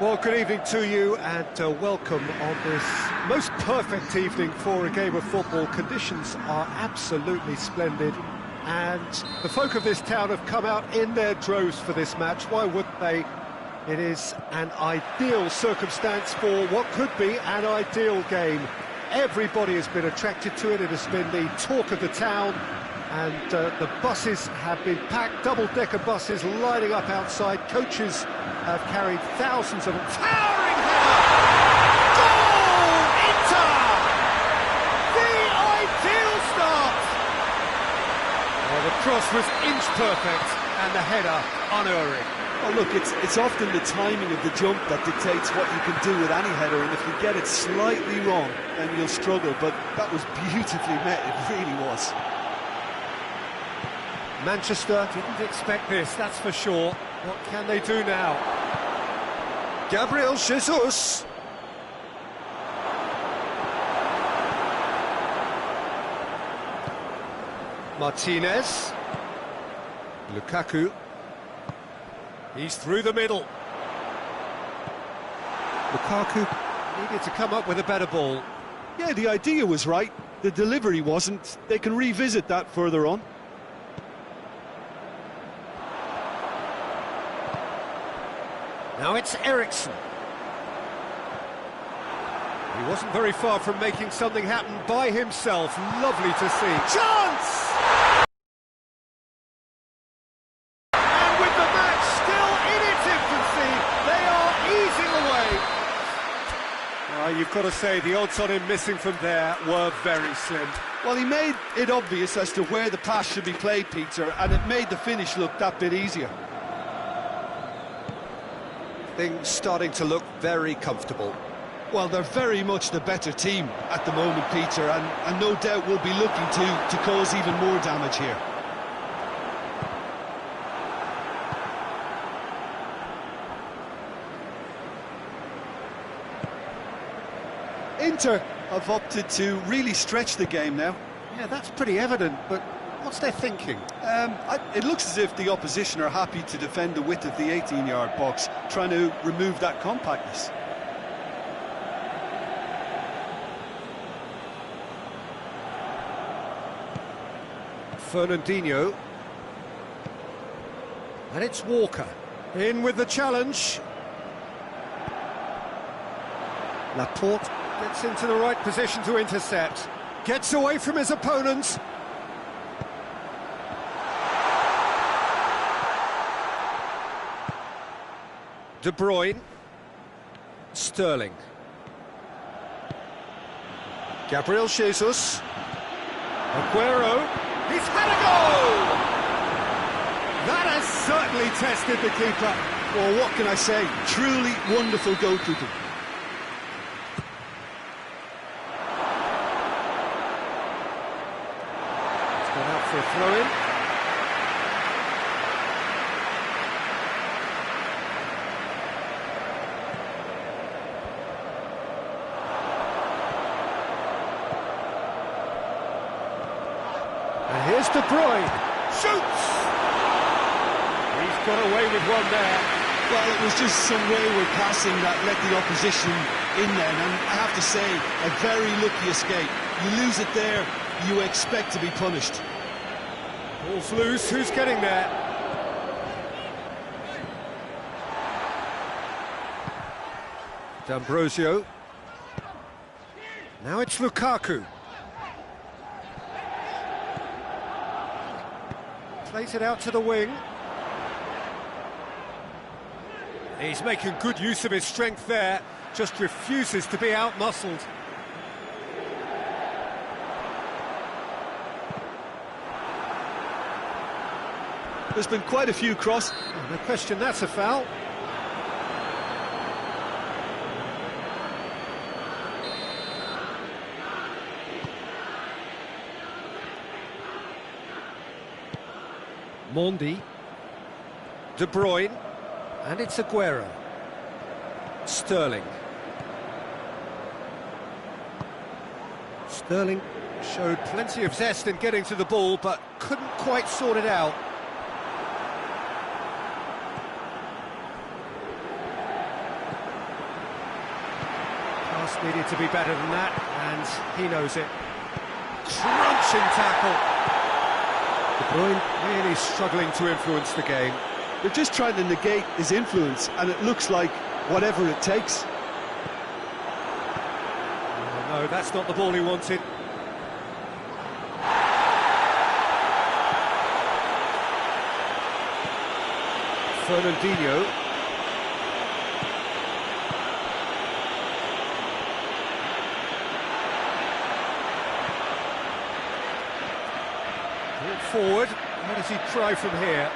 Well, good evening to you and welcome on this most perfect evening for a game of football. Conditions are absolutely splendid and the folk of this town have come out in their droves for this match. Why wouldn't they? It is an ideal circumstance for what could be an ideal game. Everybody has been attracted to it. It has been the talk of the town. And the buses have been packed, double-decker buses lining up outside. Coaches have carried thousands of them. Towering header! Goal! Inter! The ideal start! Well, the cross was inch perfect and the header unerring. Oh, look, it's often the timing of the jump that dictates what you can do with any header, and if you get it slightly wrong, then you'll struggle. But that was beautifully met, it really was. Manchester didn't expect this, that's for sure. What can they do now? Gabriel Jesus. Martinez. Lukaku. He's through the middle. Lukaku needed to come up with a better ball. Yeah, the idea was right. The delivery wasn't. They can revisit that further on. Now it's Eriksson. He wasn't very far from making something happen by himself. Lovely to see. Chance! And with the match still in its infancy, they are easing away. You've got to say, the odds on him missing from there were very slim. Well, he made it obvious as to where the pass should be played, Peter, and it made the finish look that bit easier. Things starting to look very comfortable. Well, they're very much the better team at the moment, Peter, and no doubt will be looking to cause even more damage here. Inter have opted to really stretch the game now. Yeah, that's pretty evident, but what's their thinking? It looks as if the opposition are happy to defend the width of the 18-yard box, trying to remove that compactness. Fernandinho. And it's Walker. In with the challenge. Laporte gets into the right position to intercept. Gets away from his opponents. De Bruyne. Sterling. Gabriel Jesus. Aguero. He's had a goal! That has certainly tested the keeper. Well, what can I say? Truly wonderful goalkeeping. It's gone out for a throw-in. And here's De Bruyne. Shoots! He's got away with one there. Well, it was just some wayward passing that let the opposition in then, and I have to say, a very lucky escape. You lose it there, you expect to be punished. Ball's loose, who's getting there? D'Ambrosio. Now it's Lukaku. Plays it out to the wing. He's making good use of his strength there, just refuses to be out-muscled. There's been quite a few crosses. No question, that's a foul. Mondi. De Bruyne. And it's Aguero. Sterling. Sterling showed plenty of zest in getting to the ball, but couldn't quite sort it out. Just needed to be better than that, and he knows it. Crunching tackle. De Bruyne really struggling to influence the game. They're just trying to negate his influence, and it looks like whatever it takes. Oh, no, that's not the ball he wanted. Fernandinho. Brought forward. How does he try from here?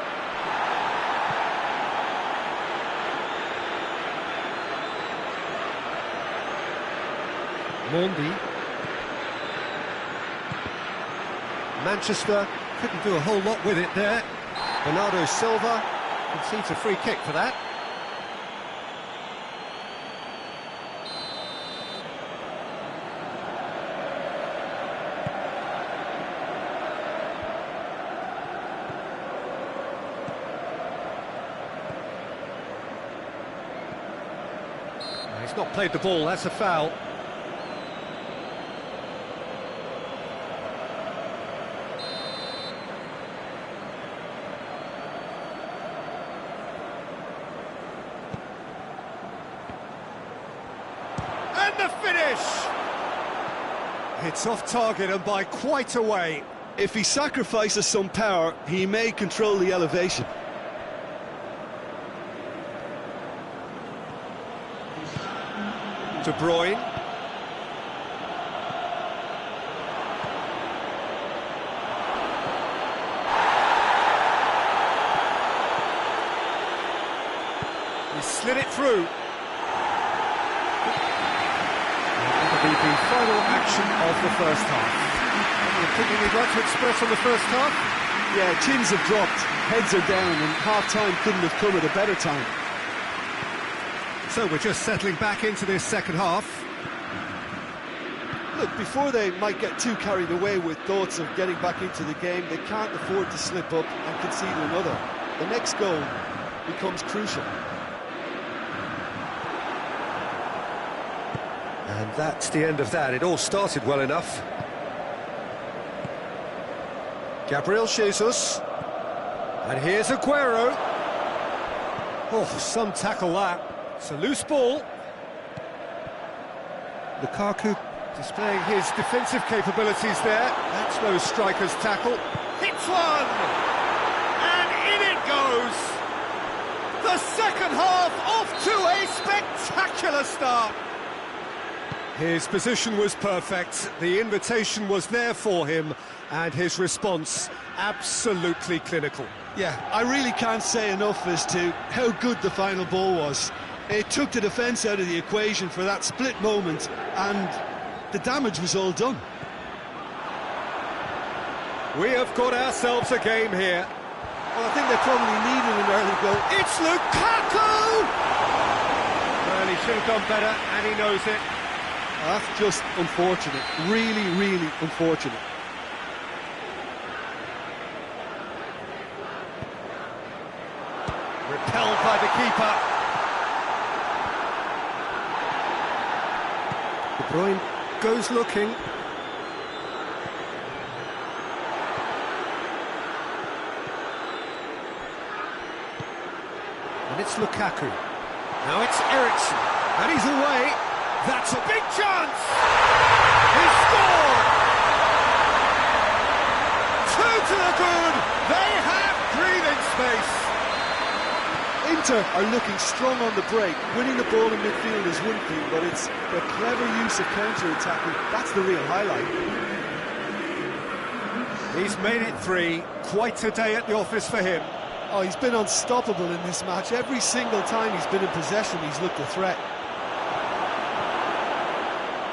Mondi. Manchester couldn't do a whole lot with it there. Bernardo Silva concedes a free kick for that. He's not played the ball, that's a foul. And the finish! It's off target and by quite a way. If he sacrifices some power, he may control the elevation. De Bruyne. He slid it through. That'll be the final action of the first half. Anything you'd like to express on the first half? Yeah, chins have dropped, heads are down, and half-time couldn't have come at a better time. So we're just settling back into this second half. Look, before they might get too carried away with thoughts of getting back into the game, they can't afford to slip up and concede another. The next goal becomes crucial. And that's the end of that. It all started well enough. Gabriel Jesus. And here's Aguero. Oh, some tackle that. It's a loose ball. Lukaku displaying his defensive capabilities there. That's no striker's tackle. Hits one! And in it goes! The second half off to a spectacular start! His position was perfect, the invitation was there for him, and his response absolutely clinical. Yeah, I really can't say enough as to how good the final ball was. It took the defence out of the equation for that split moment, and the damage was all done. We have got ourselves a game here. Well, I think they probably needed an early goal. It's Lukaku! Well, he should have done better, and he knows it. That's just unfortunate. Really, really unfortunate. Repelled by the keeper. De Bruyne goes looking. And it's Lukaku. Now it's Eriksen. And he's away. That's a big chance! He scored! 2 to the good. They have breathing space. Inter are looking strong on the break. Winning the ball in midfield is one thing, but it's the clever use of counter-attacking. That's the real highlight. He's made it 3. Quite a day at the office for him. Oh, he's been unstoppable in this match. Every single time he's been in possession, he's looked a threat.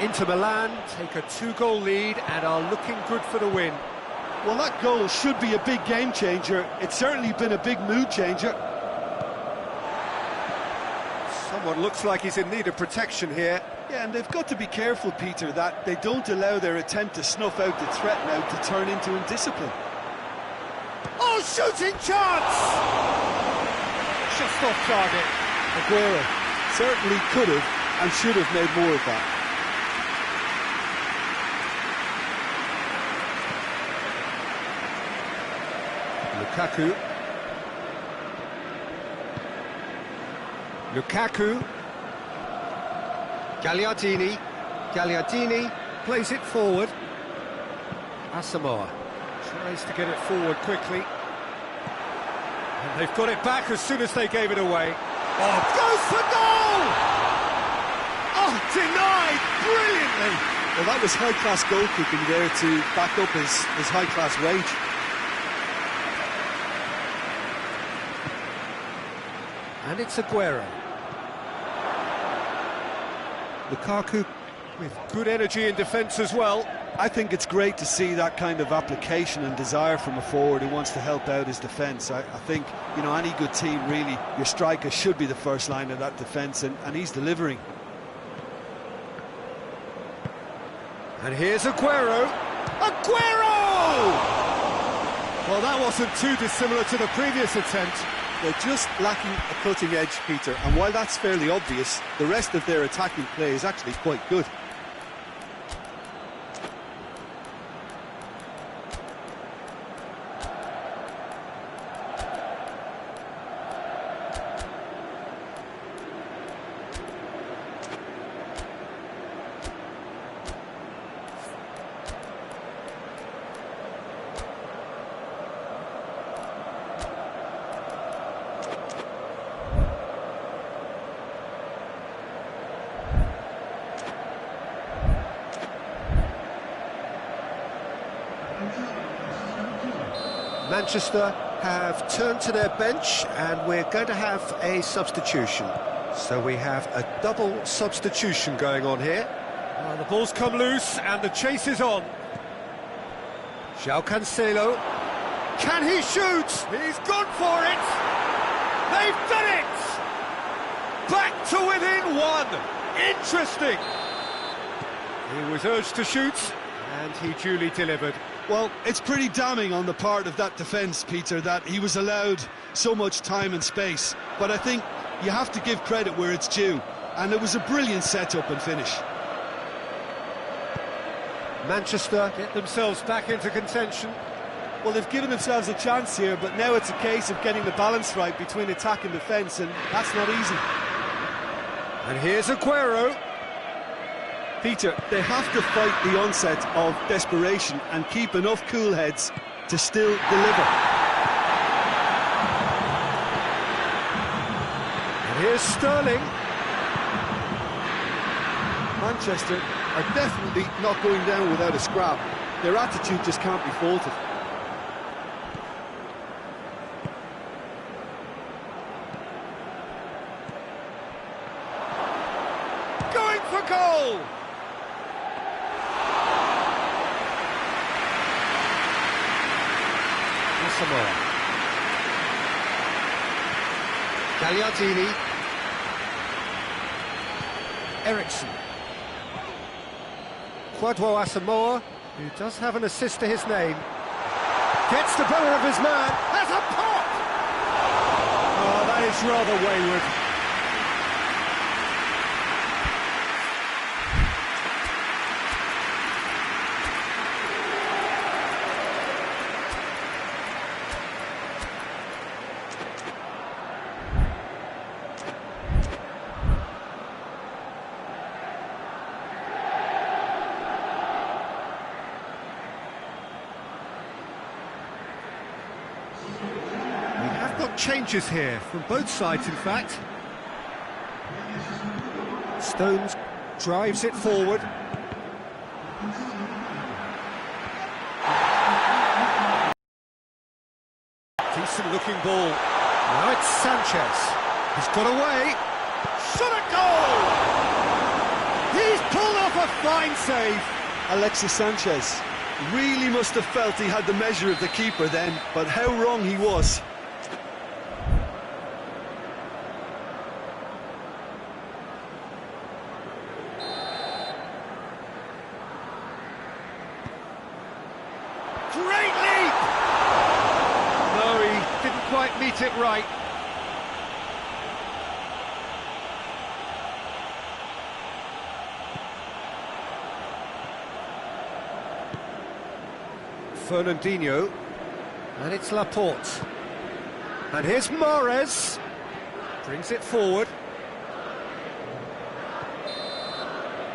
Inter Milan take a 2-goal lead and are looking good for the win. Well, that goal should be a big game changer. It's certainly been a big mood changer. Someone looks like he's in need of protection here. Yeah, and they've got to be careful, Peter, that they don't allow their attempt to snuff out the threat now to turn into indiscipline. Oh, shooting chance! Just off target. Aguero certainly could have and should have made more of that. Lukaku. Lukaku. Gagliardini. Gagliardini plays it forward. Asamoah tries to get it forward quickly. And they've got it back as soon as they gave it away. Oh, goes for goal! Oh, denied brilliantly! Well, that was high-class goalkeeping there to back up his high-class wage. And it's Aguero. Lukaku with good energy in defence as well. I think it's great to see that kind of application and desire from a forward who wants to help out his defence. I think, you know, any good team, really, your striker should be the first line of that defence, and he's delivering. And here's Aguero. Aguero! Well, that wasn't too dissimilar to the previous attempt. They're just lacking a cutting edge, Peter, and while that's fairly obvious, the rest of their attacking play is actually quite good. Manchester have turned to their bench and we're going to have a substitution. So we have a double substitution going on here. The ball's come loose and the chase is on. João Cancelo. Can he shoot? He's gone for it! They've done it! Back to within one! Interesting! He was urged to shoot and he duly delivered. Well, it's pretty damning on the part of that defence, Peter, that he was allowed so much time and space. But I think you have to give credit where it's due, and it was a brilliant set-up and finish. Manchester get themselves back into contention. Well, they've given themselves a chance here, but now it's a case of getting the balance right between attack and defence, and that's not easy. And here's Aguero. Peter, they have to fight the onset of desperation and keep enough cool heads to still deliver. And here's Sterling. Manchester are definitely not going down without a scrap. Their attitude just can't be faulted. Going for goal! Gagliardini. Ericsson. Kwadwo Asamoah, who does have an assist to his name. Gets the better of his man. Has a pop! Oh, that is rather wayward. Changes here from both sides, in fact. Stones drives it forward. Decent looking ball. Now it's Sanchez. He's got away. Shot a goal! He's pulled off a fine save. Alexis Sanchez really must have felt he had the measure of the keeper then, but how wrong he was. Great leap! No, he didn't quite meet it right. Fernandinho. And it's Laporte. And here's Mahrez. Brings it forward.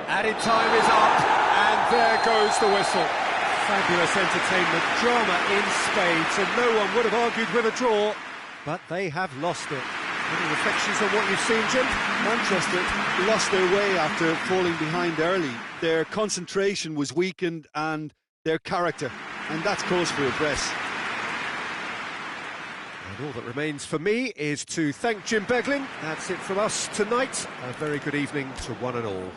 Added time is up, and there goes the whistle. Fabulous entertainment, drama in spades, and no one would have argued with a draw, but they have lost it. Any reflections on what you've seen, Jim? Manchester lost their way after falling behind early. Their concentration was weakened and their character, and that's cause for address. And all that remains for me is to thank Jim Beglin. That's it from us tonight. A very good evening to one and all.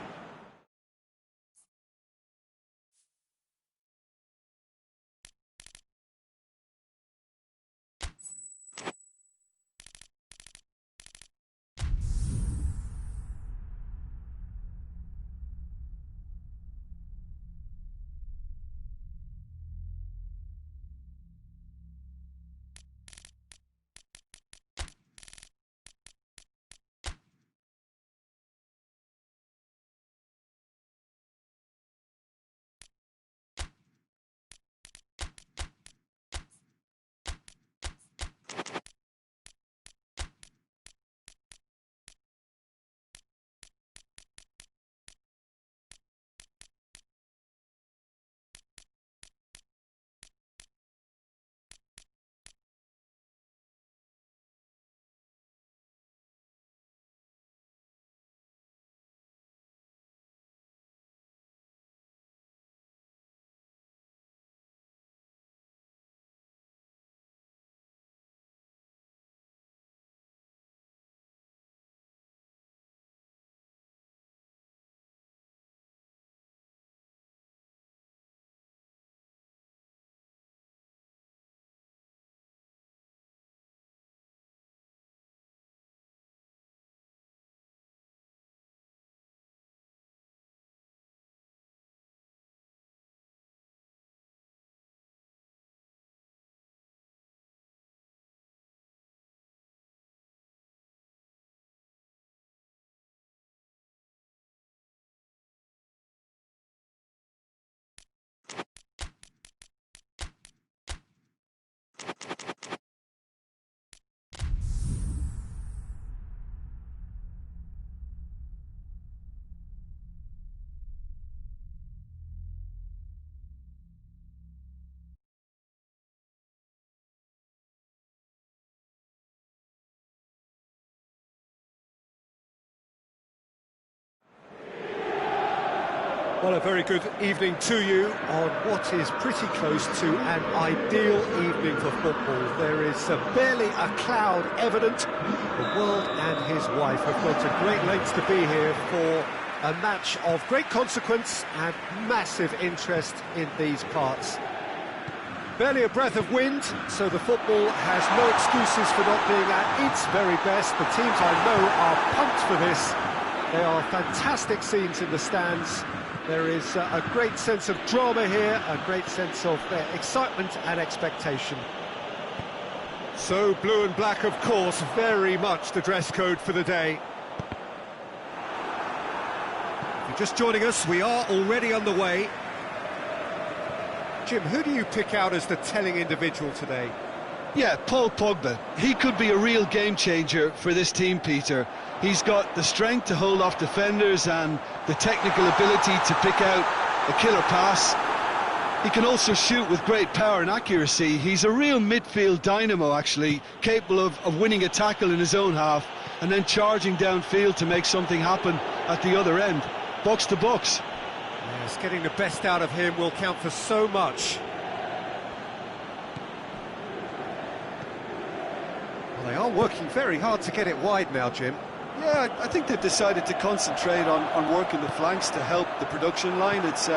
Well, a very good evening to you on what is pretty close to an ideal evening for football. There is barely a cloud evident. The world and his wife have gone to great lengths to be here for a match of great consequence and massive interest in these parts. Barely a breath of wind, so the football has no excuses for not being at its very best. The teams I know are pumped for this. They are fantastic scenes in the stands. There is a great sense of drama here, a great sense of excitement and expectation. So blue and black, of course, very much the dress code for the day. If you're just joining us, we are already underway. Jim, who do you pick out as the telling individual today? Yeah, Paul Pogba. He could be a real game changer for this team, Peter. He's got the strength to hold off defenders and the technical ability to pick out a killer pass. He can also shoot with great power and accuracy. He's a real midfield dynamo, actually, capable of winning a tackle in his own half and then charging downfield to make something happen at the other end. Box to box. Yes, getting the best out of him will count for so much. Well, they are working very hard to get it wide now, Jim. Yeah, I think they've decided to concentrate on working the flanks to help the production line. It's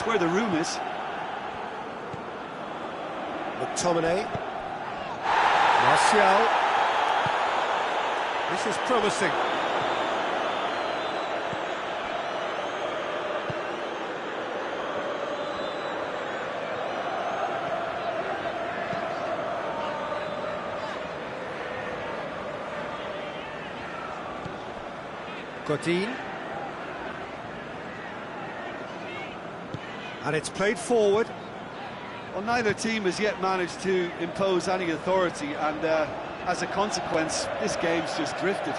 where the room is. McTominay. Martial. This is promising. Godin. And it's played forward. Well, neither team has yet managed to impose any authority, and as a consequence, this game's just drifted.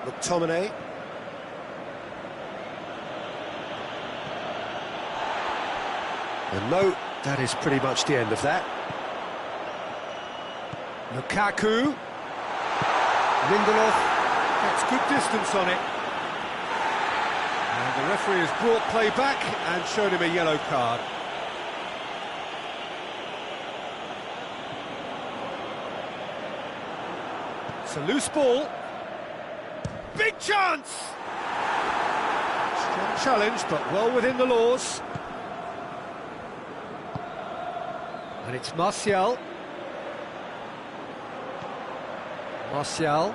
McTominay. And no, that is pretty much the end of that. Lukaku. Lindelof gets good distance on it. And the referee has brought play back and shown him a yellow card. It's a loose ball. Big chance! Strong challenge, but well within the laws. And it's Martial. Martial.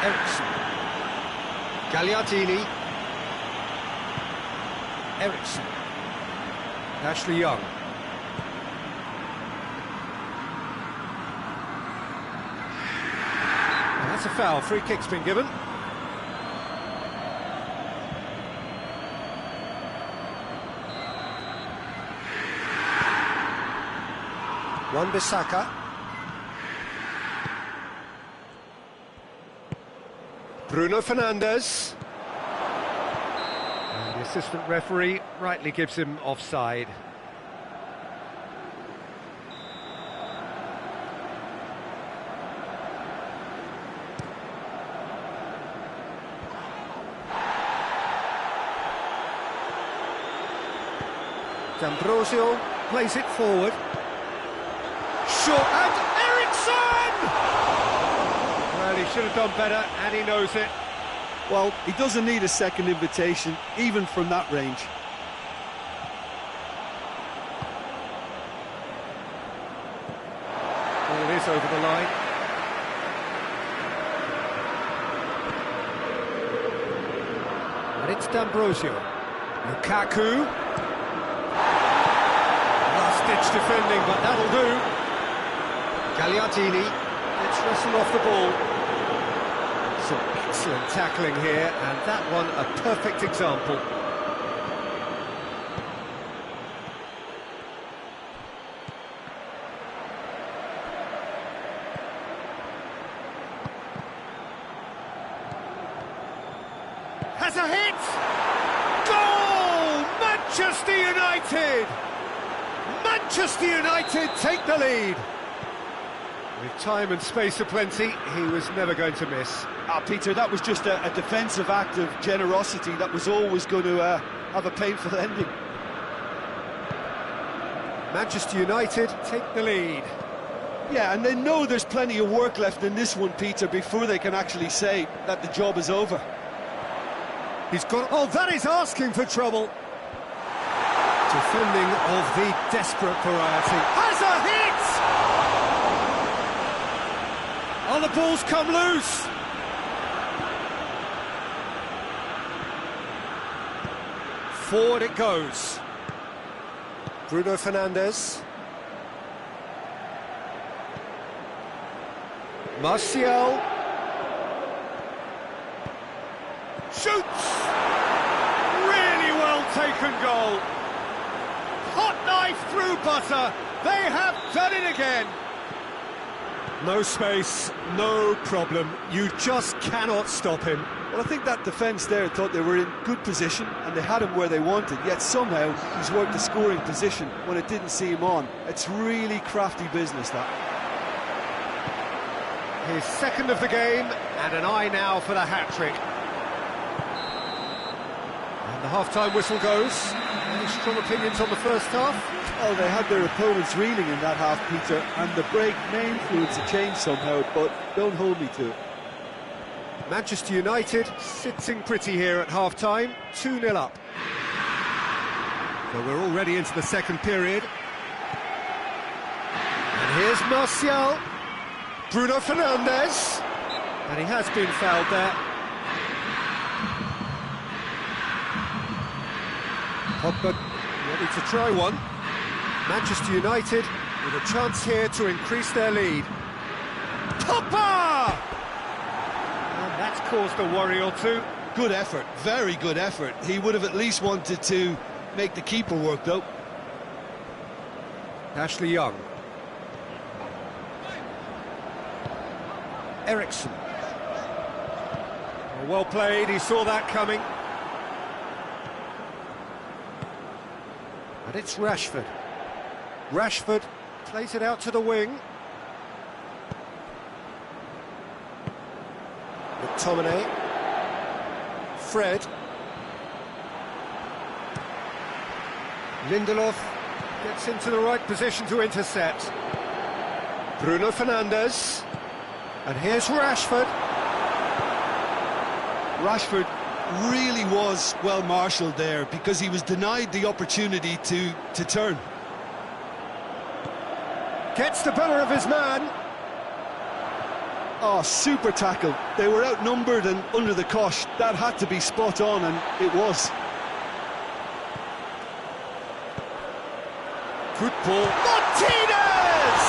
Ericsson. Gagliardini. Ericsson. Ashley Young. And that's a foul. Free kick's been given. Wan-Bissaka. Bruno Fernandes. And the assistant referee rightly gives him offside. D'Ambrosio plays it forward. Short, and Ericsson! Well, he should have done better, and he knows it. Well, he doesn't need a second invitation, even from that range. Ball is over the line. And it's D'Ambrosio. Lukaku. Last-ditch defending, but that'll do. Gagliardini gets wrestled off the ball. Some excellent tackling here, and that one a perfect example. Has a hit! Goal! Manchester United! Manchester United take the lead. With time and space aplenty, he was never going to miss. Peter, that was just a defensive act of generosity that was always going to have a painful ending. Manchester United take the lead. Yeah, and they know there's plenty of work left in this one, Peter, before they can actually say that the job is over. He's got... Oh, that is asking for trouble. Defending of the desperate variety. Has a hit! Oh, the ball's come loose. Forward it goes. Bruno Fernandes. Martial. Shoots! Really well taken goal. Hot knife through butter. They have done it again. No space, no problem. You just cannot stop him. Well, I think that defence there thought they were in good position and they had him where they wanted, yet somehow he's worked the scoring position when it didn't see him on. It's really crafty business, that. His second of the game, and an eye now for the hat-trick. And the half-time whistle goes. Any strong opinions on the first half? Well, they had their opponents reeling in that half, Peter, and the break may influence a change somehow, but don't hold me to it. Manchester United sitting pretty here at half-time, 2-0 up. So we're already into the second period. And here's Martial. Bruno Fernandes. And he has been fouled there. Pogba ready to try one. Manchester United With a chance here to increase their lead. Popper! And that's caused a worry or two. Good effort, very good effort. He would have at least wanted to make the keeper work, though. Ashley Young. Eriksson. Well played, he saw that coming. And it's Rashford. Rashford plays it out to the wing. McTominay. Fred. Lindelof gets into the right position to intercept. Bruno Fernandes. And here's Rashford. Rashford really was well marshalled there because he was denied the opportunity to turn. Gets the better of his man. Oh, super tackle. They were outnumbered and under the cosh. That had to be spot on, and it was. Good ball. Martinez!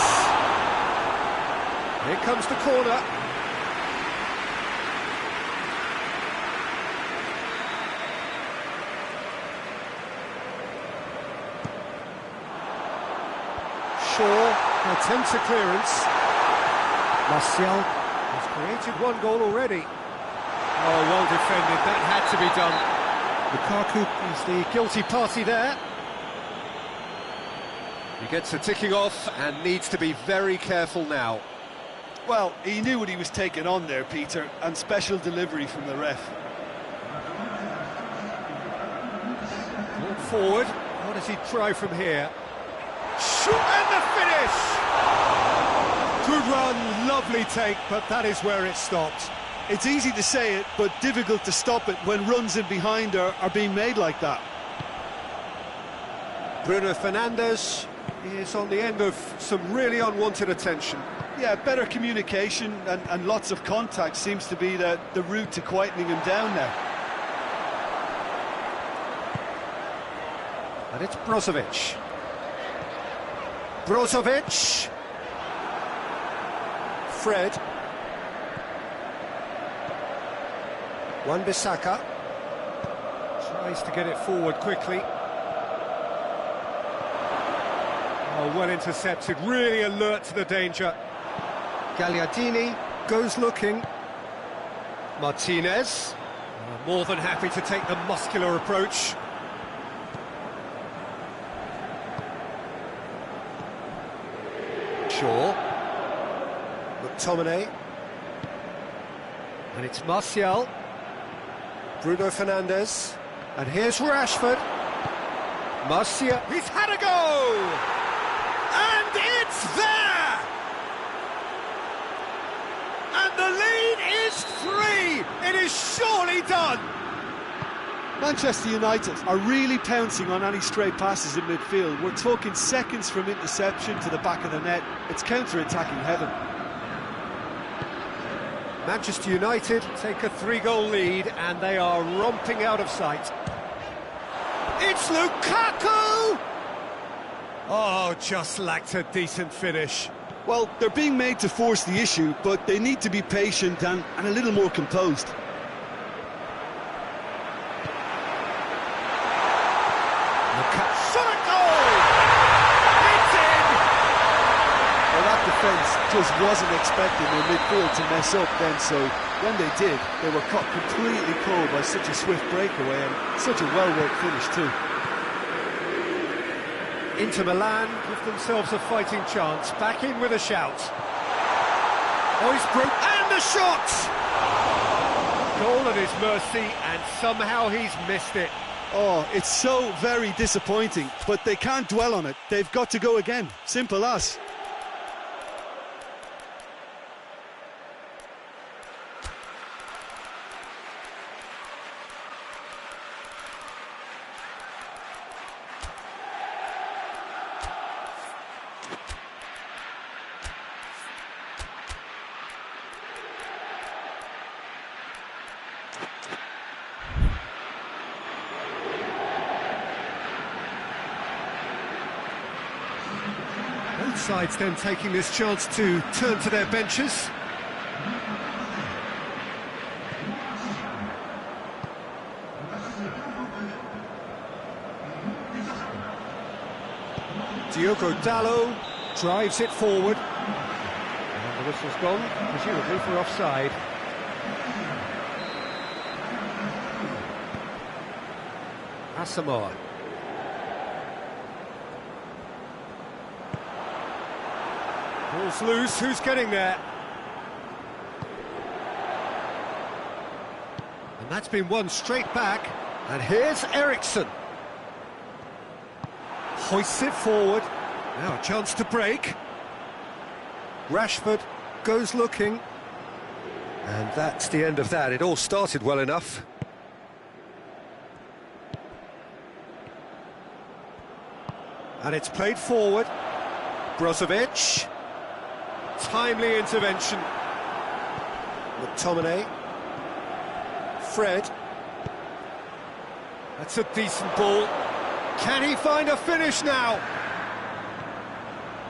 Here comes the corner. Shaw attempts a clearance. Martial has created one goal already. Oh, well defended, that had to be done. Lukaku is the guilty party there. He gets a ticking off and needs to be very careful now. Well, he knew what he was taking on there, Peter, and special delivery from the ref. Ball forward, what does he try from here? Shoot and the finish! Good run, lovely take, but that is where it stopped. It's easy to say it, but difficult to stop it when runs in behind are being made like that. Bruno Fernandes is on the end of some really unwanted attention. Yeah, better communication and lots of contact seems to be the route to quietening him down now. And it's Brozovic. Brozovic. Fred. Wan-Bissaka tries to get it forward quickly. Oh, well intercepted, really alert to the danger. Gagliardini goes looking. Martinez, more than happy to take the muscular approach. Shaw. McTominay. And it's Martial. Bruno Fernandes. And here's Rashford. Martial. He's had a go! And it's there! And the lead is 3! It is surely done! Manchester United are really pouncing on any stray passes in midfield. We're talking seconds from interception to the back of the net. It's counter-attacking heaven. Manchester United take a 3-goal lead and they are romping out of sight. It's Lukaku! Oh, just lacked a decent finish. Well, they're being made to force the issue, but they need to be patient and a little more composed. Shot goal! It's in! Well, that defence just wasn't expecting their midfield to mess up then, so when they did, they were caught completely cold by such a swift breakaway and such a well-worked finish too. Inter Milan give themselves a fighting chance, back in with a shout. Oh, he's broke, and the shot! Goal at his mercy, and somehow he's missed it. Oh, it's so very disappointing, but they can't dwell on it. They've got to go again. Simple as. Both sides then taking this chance to turn to their benches. Diogo Dalot drives it forward. And the whistle's gone, presumably for offside. Asamoah. Ball's loose, who's getting there? And that's been won straight back. And here's Eriksson. Hoists it forward. Now a chance to break. Rashford goes looking. And that's the end of that. It all started well enough. And it's played forward. Brozovic. Timely intervention. McTominay. Fred. That's a decent ball. Can he find a finish now?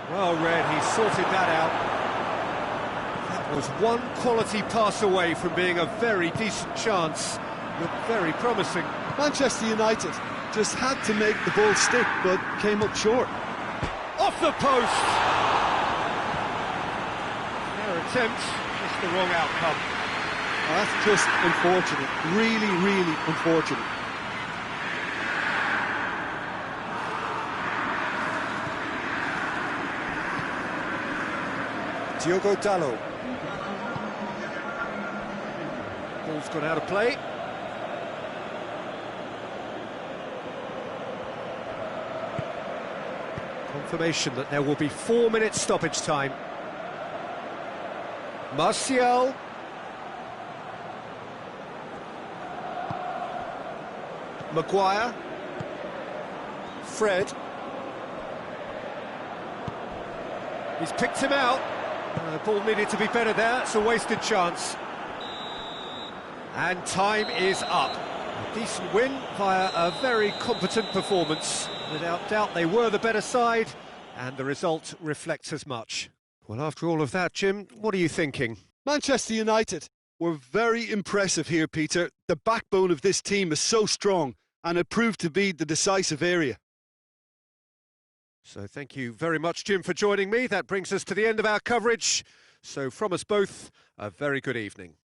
Well read, he sorted that out. That was one quality pass away from being a very decent chance. Looked very promising. Manchester United just had to make the ball stick, but came up short. Off the post! Their attempt, just the wrong outcome. Oh, that's just unfortunate, really, really unfortunate. Diogo Dalot. Ball's gone out of play. Confirmation that there will be 4 minutes stoppage time. Martial. Maguire. Fred. He's picked him out. The ball needed to be better there, it's a wasted chance. And time is up. A decent win via a very competent performance. Without doubt they were the better side, and the result reflects as much. Well, after all of that, Jim, what are you thinking? Manchester United were very impressive here, Peter. The backbone of this team is so strong, and it proved to be the decisive area. So thank you very much, Jim, for joining me. That brings us to the end of our coverage. So from us both, a very good evening.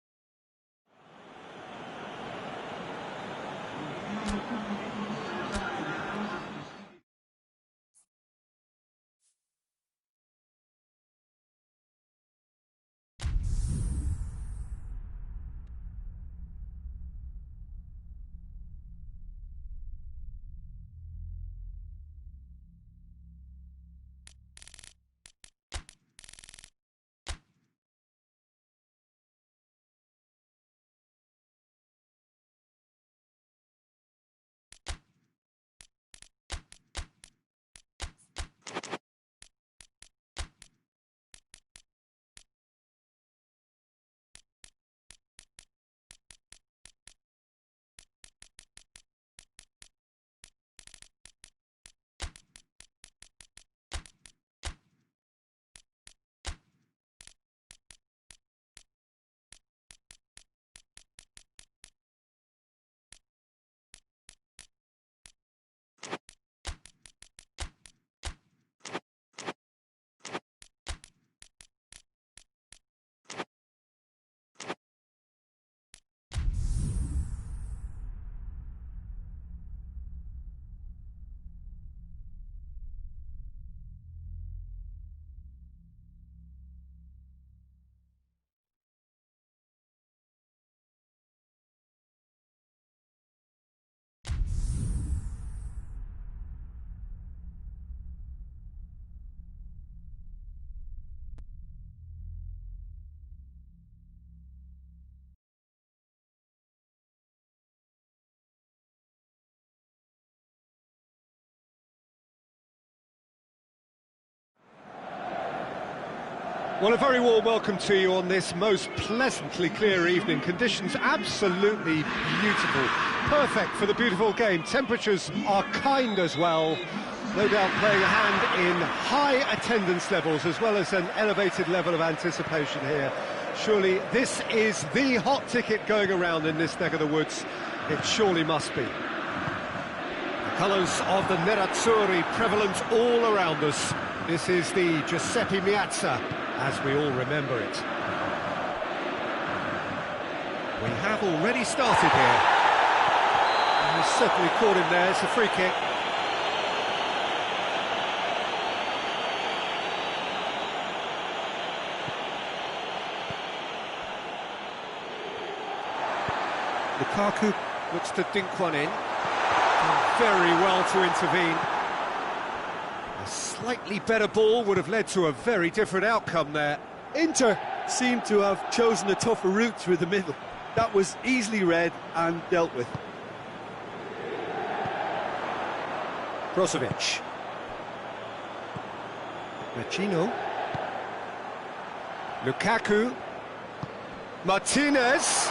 Well, a very warm welcome to you on this most pleasantly clear evening. Conditions absolutely beautiful. Perfect for the beautiful game. Temperatures are kind as well. No doubt playing a hand in high attendance levels as well as an elevated level of anticipation here. Surely this is the hot ticket going around in this neck of the woods. It surely must be. The colours of the Nerazzurri prevalent all around us. This is the Giuseppe Meazza, as we all remember it. We have already started here. And he's certainly caught him there. It's a free kick. Lukaku looks to dink one in. Done very well to intervene. A slightly better ball would have led to a very different outcome there. Inter seemed to have chosen a tougher route through the middle. That was easily read and dealt with. Brozovic. Vecino. Lukaku. Martinez.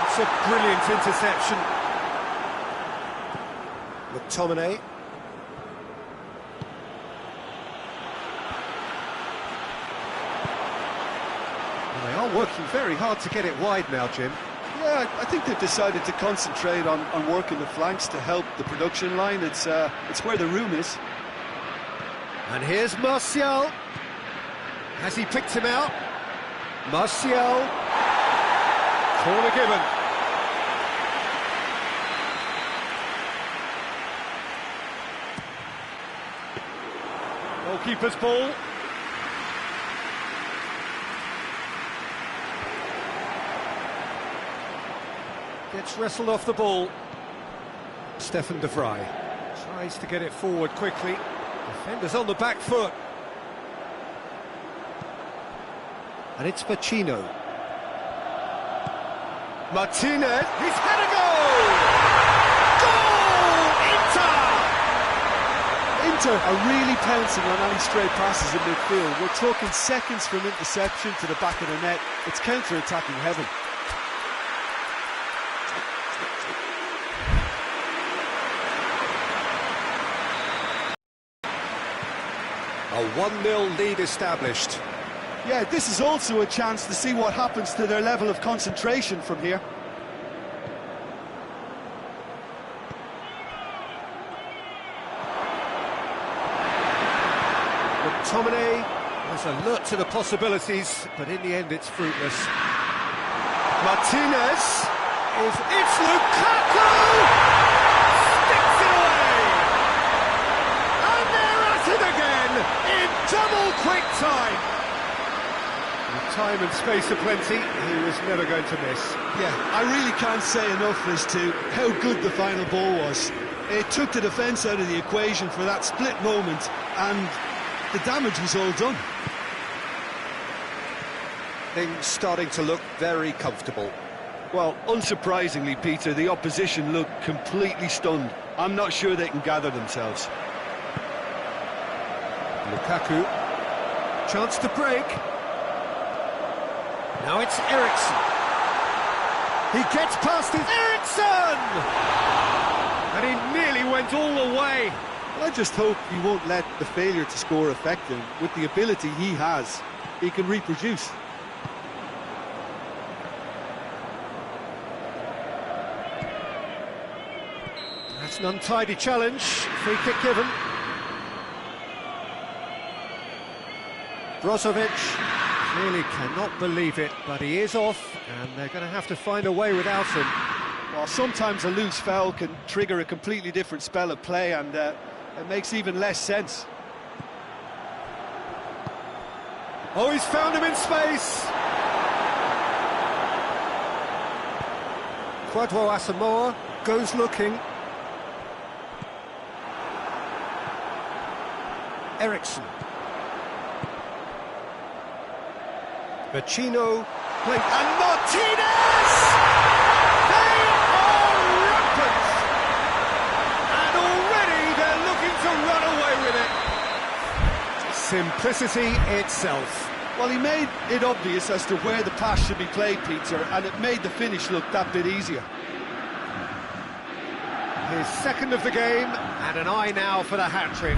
It's a brilliant interception. McTominay. Well, they are working very hard to get it wide now, Jim. Yeah, I think they've decided to concentrate on working the flanks to help the production line. It's where the room is. And here's Martial. Has he picked him out? Martial. Corner given. Goalkeeper's ball. Gets wrestled off the ball. Stefan de Vrij tries to get it forward quickly. Defenders on the back foot. And it's Vecino. Martinez, he's had a goal! Goal! Inter! Inter are really pouncing on any stray passes in midfield. We're talking seconds from interception to the back of the net. It's counter-attacking heaven. A 1-0 lead established. Yeah, this is also a chance to see what happens to their level of concentration from here. McTominay was alert to the possibilities, but in the end it's fruitless. Martinez is... It's Lukaku! Sticks it away! And they're at it again in double quick time! With time and space aplenty, he was never going to miss. Yeah, I really can't say enough as to how good the final ball was. It took the defence out of the equation for that split moment, and the damage was all done. Things starting to look very comfortable. Well, unsurprisingly, Peter, the opposition looked completely stunned. I'm not sure they can gather themselves. Lukaku, chance to break. Now it's Eriksen. He gets past it. Eriksen! And he nearly went all the way. Well, I just hope he won't let the failure to score affect him. With the ability he has, he can reproduce. That's an untidy challenge. Free kick given. Brozovic really cannot believe it, but he is off, and they're going to have to find a way without him. Well, sometimes a loose foul can trigger a completely different spell of play, and it makes even less sense. Oh, he's found him in space! Kwadwo Asamoah goes looking. Eriksen. Vecino, and Martinez! They are rampant! And already they're looking to run away with it. Simplicity itself. Well, he made it obvious as to where the pass should be played, Peter, and it made the finish look that bit easier. His second of the game, and an eye now for the hat-trick.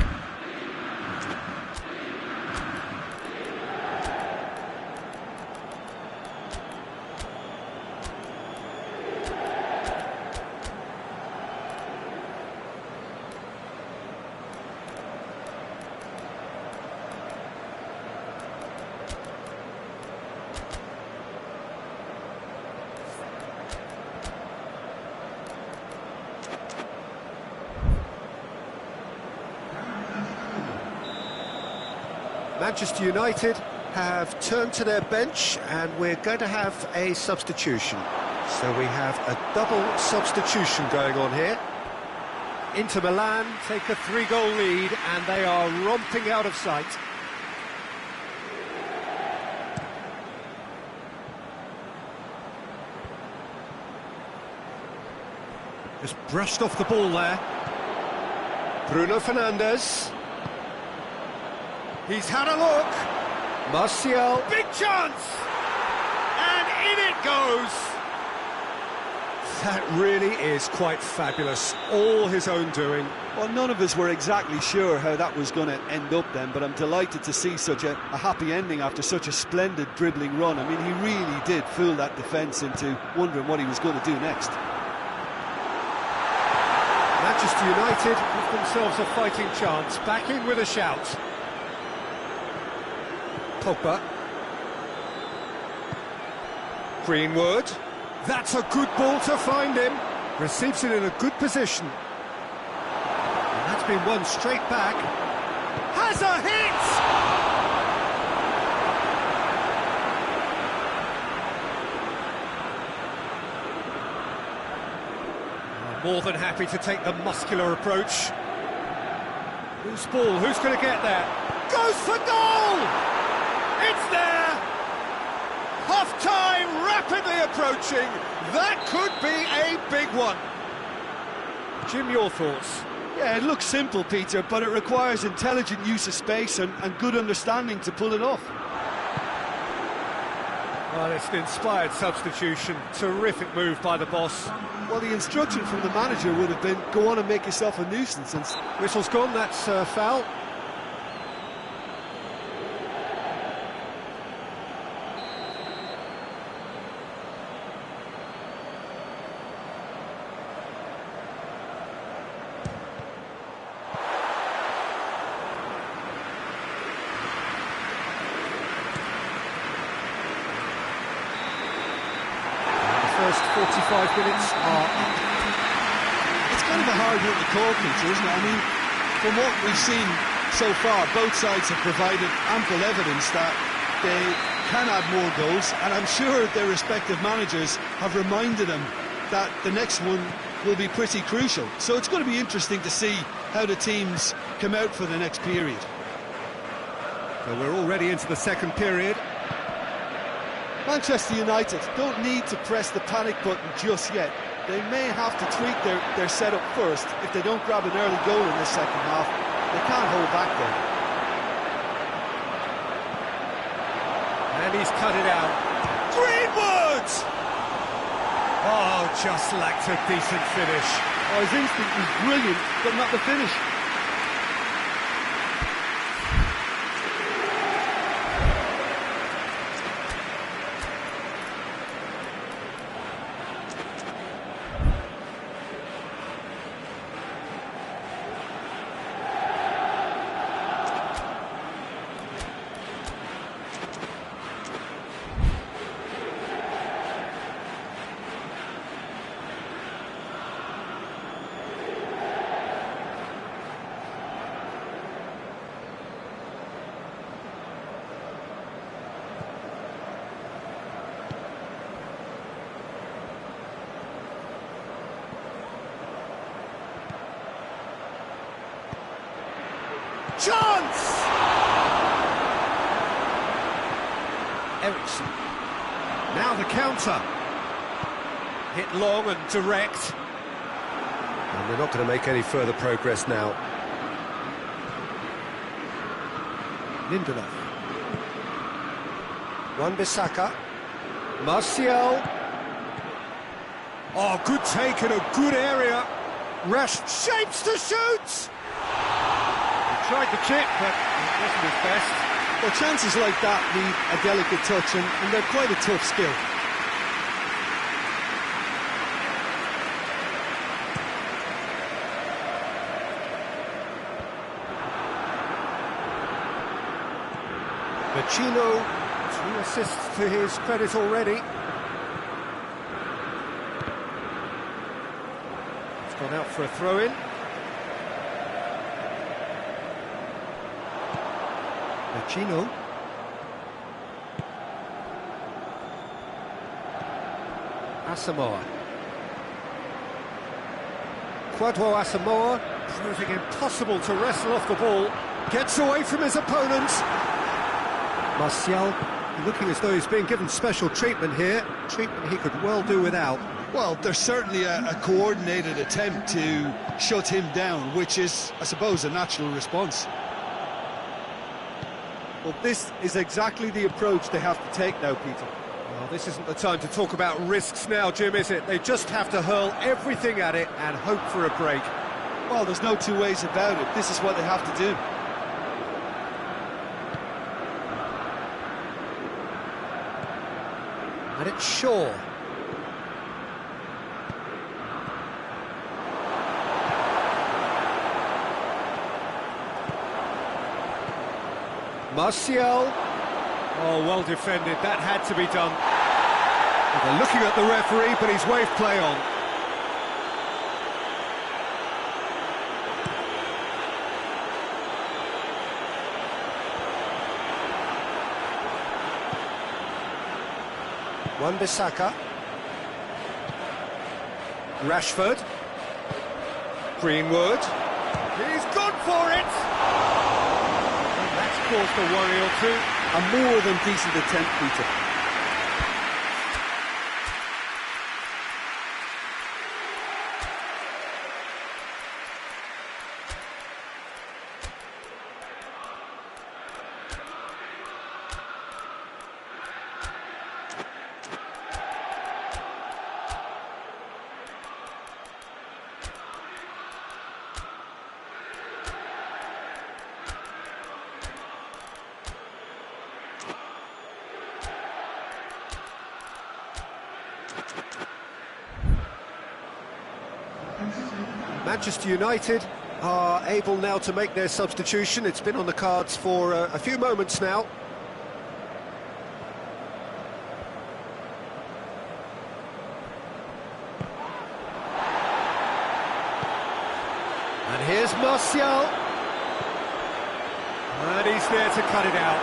Manchester United have turned to their bench and we're going to have a substitution. So we have a double substitution going on here. Inter Milan take a 3-goal lead and they are romping out of sight. Just brushed off the ball there. Bruno Fernandes. He's had a look. Martial. Big chance! And in it goes! That really is quite fabulous. All his own doing. Well, none of us were exactly sure how that was going to end up then, but I'm delighted to see such a happy ending after such a splendid dribbling run. I mean, he really did fool that defence into wondering what he was going to do next. Manchester United give themselves a fighting chance, back in with a shout. Pogba. Greenwood. That's a good ball to find him. Receives it in a good position. And that's been won straight back. Has a hit! More than happy to take the muscular approach. Loose ball, who's going to get there? Goes for goal! It's there! Half-time rapidly approaching. That could be a big one. Jim, your thoughts? Yeah, it looks simple, Peter, but it requires intelligent use of space and good understanding to pull it off. Well, it's an inspired substitution. Terrific move by the boss. Well, the instruction from the manager would have been, go on and make yourself a nuisance. And whistle's gone, that's foul. First 45 minutes are up. It's kind of a hard one to call, Peter, isn't it? I mean, from what we've seen so far, both sides have provided ample evidence that they can add more goals, and I'm sure their respective managers have reminded them that the next one will be pretty crucial. So it's going to be interesting to see how the teams come out for the next period. Well, we're already into the second period. Manchester United don't need to press the panic button just yet. They may have to tweak their setup first if they don't grab an early goal in the second half. They can't hold back though. And he's cut it out. Greenwood! Oh, just lacked a decent finish. Oh, his instinct was brilliant, but not the finish. Chance! Ericsson. Now the counter. Hit long and direct. And they're not going to make any further progress now. Lindelof. Wan-Bissaka. Martial. Oh, good take in a good area. Rash shapes to shoot! Tried the chip, but it wasn't his best. Well, chances like that need a delicate touch, and they're quite a tough skill. Vecino, 2 assists to his credit already. It's gone out for a throw-in. Vecino. Asamoah. Kwadwo Asamoah, proving impossible to wrestle off the ball, gets away from his opponent. Martial, looking as though he's being given special treatment here, treatment he could well do without. Well, there's certainly a coordinated attempt to shut him down, which is, I suppose, a natural response. Well, this is exactly the approach they have to take now, Peter. Well, this isn't the time to talk about risks now, Jim, is it? They just have to hurl everything at it and hope for a break. Well, there's no two ways about it. This is what they have to do. And it's Shaw. Martial. Oh, well defended. That had to be done. Well, they're looking at the referee, but he's waved play on. Wan-Bissaka. Rashford. Greenwood. He's gone for it! And that's caused a worry or two. A more than decent attempt, Peter. Manchester United are able now to make their substitution. It's been on the cards for a few moments now. And here's Martial. And he's there to cut it out.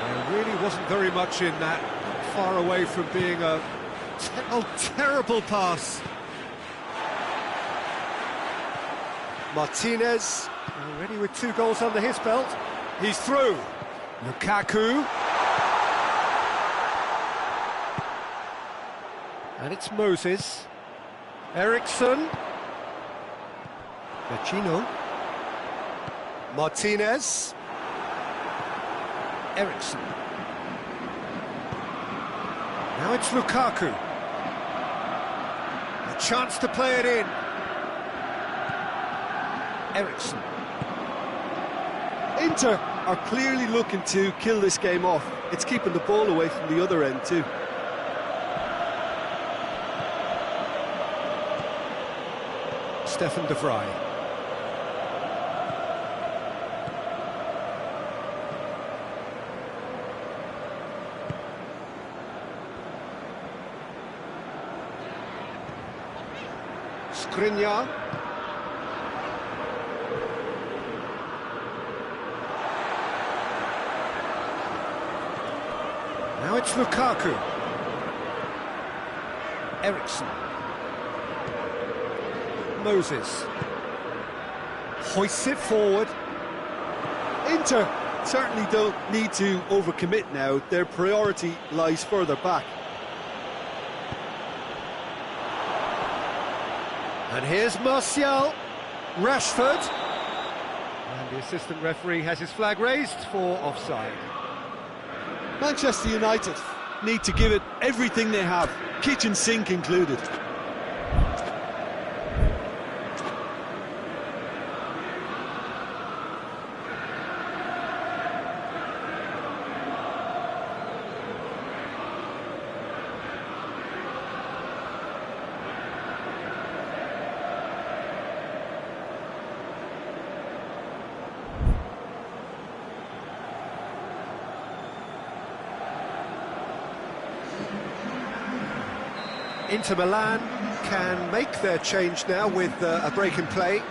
There really wasn't very much in that. Not far away from being a terrible pass. Martinez, already with 2 goals under his belt. He's through. Lukaku. And it's Moses. Eriksson. Vecino. Martinez. Eriksson. Now it's Lukaku. A chance to play it in. Eriksson. Inter are clearly looking to kill this game off. It's keeping the ball away from the other end too. Stefan de Vrij. Skriniar. Now it's Lukaku. Eriksson. Moses. Hoists it forward. Inter certainly don't need to overcommit now. Their priority lies further back. And here's Martial. Rashford. And the assistant referee has his flag raised for offside. Manchester United need to give it everything they have, kitchen sink included. Inter Milan can make their change now with a break in play.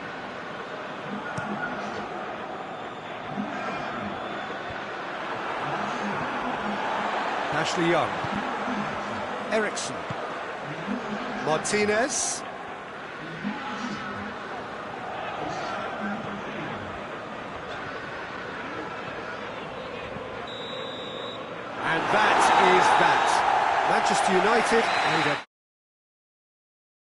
Ashley Young. Ericsson. Martinez. And that is that. Manchester United made a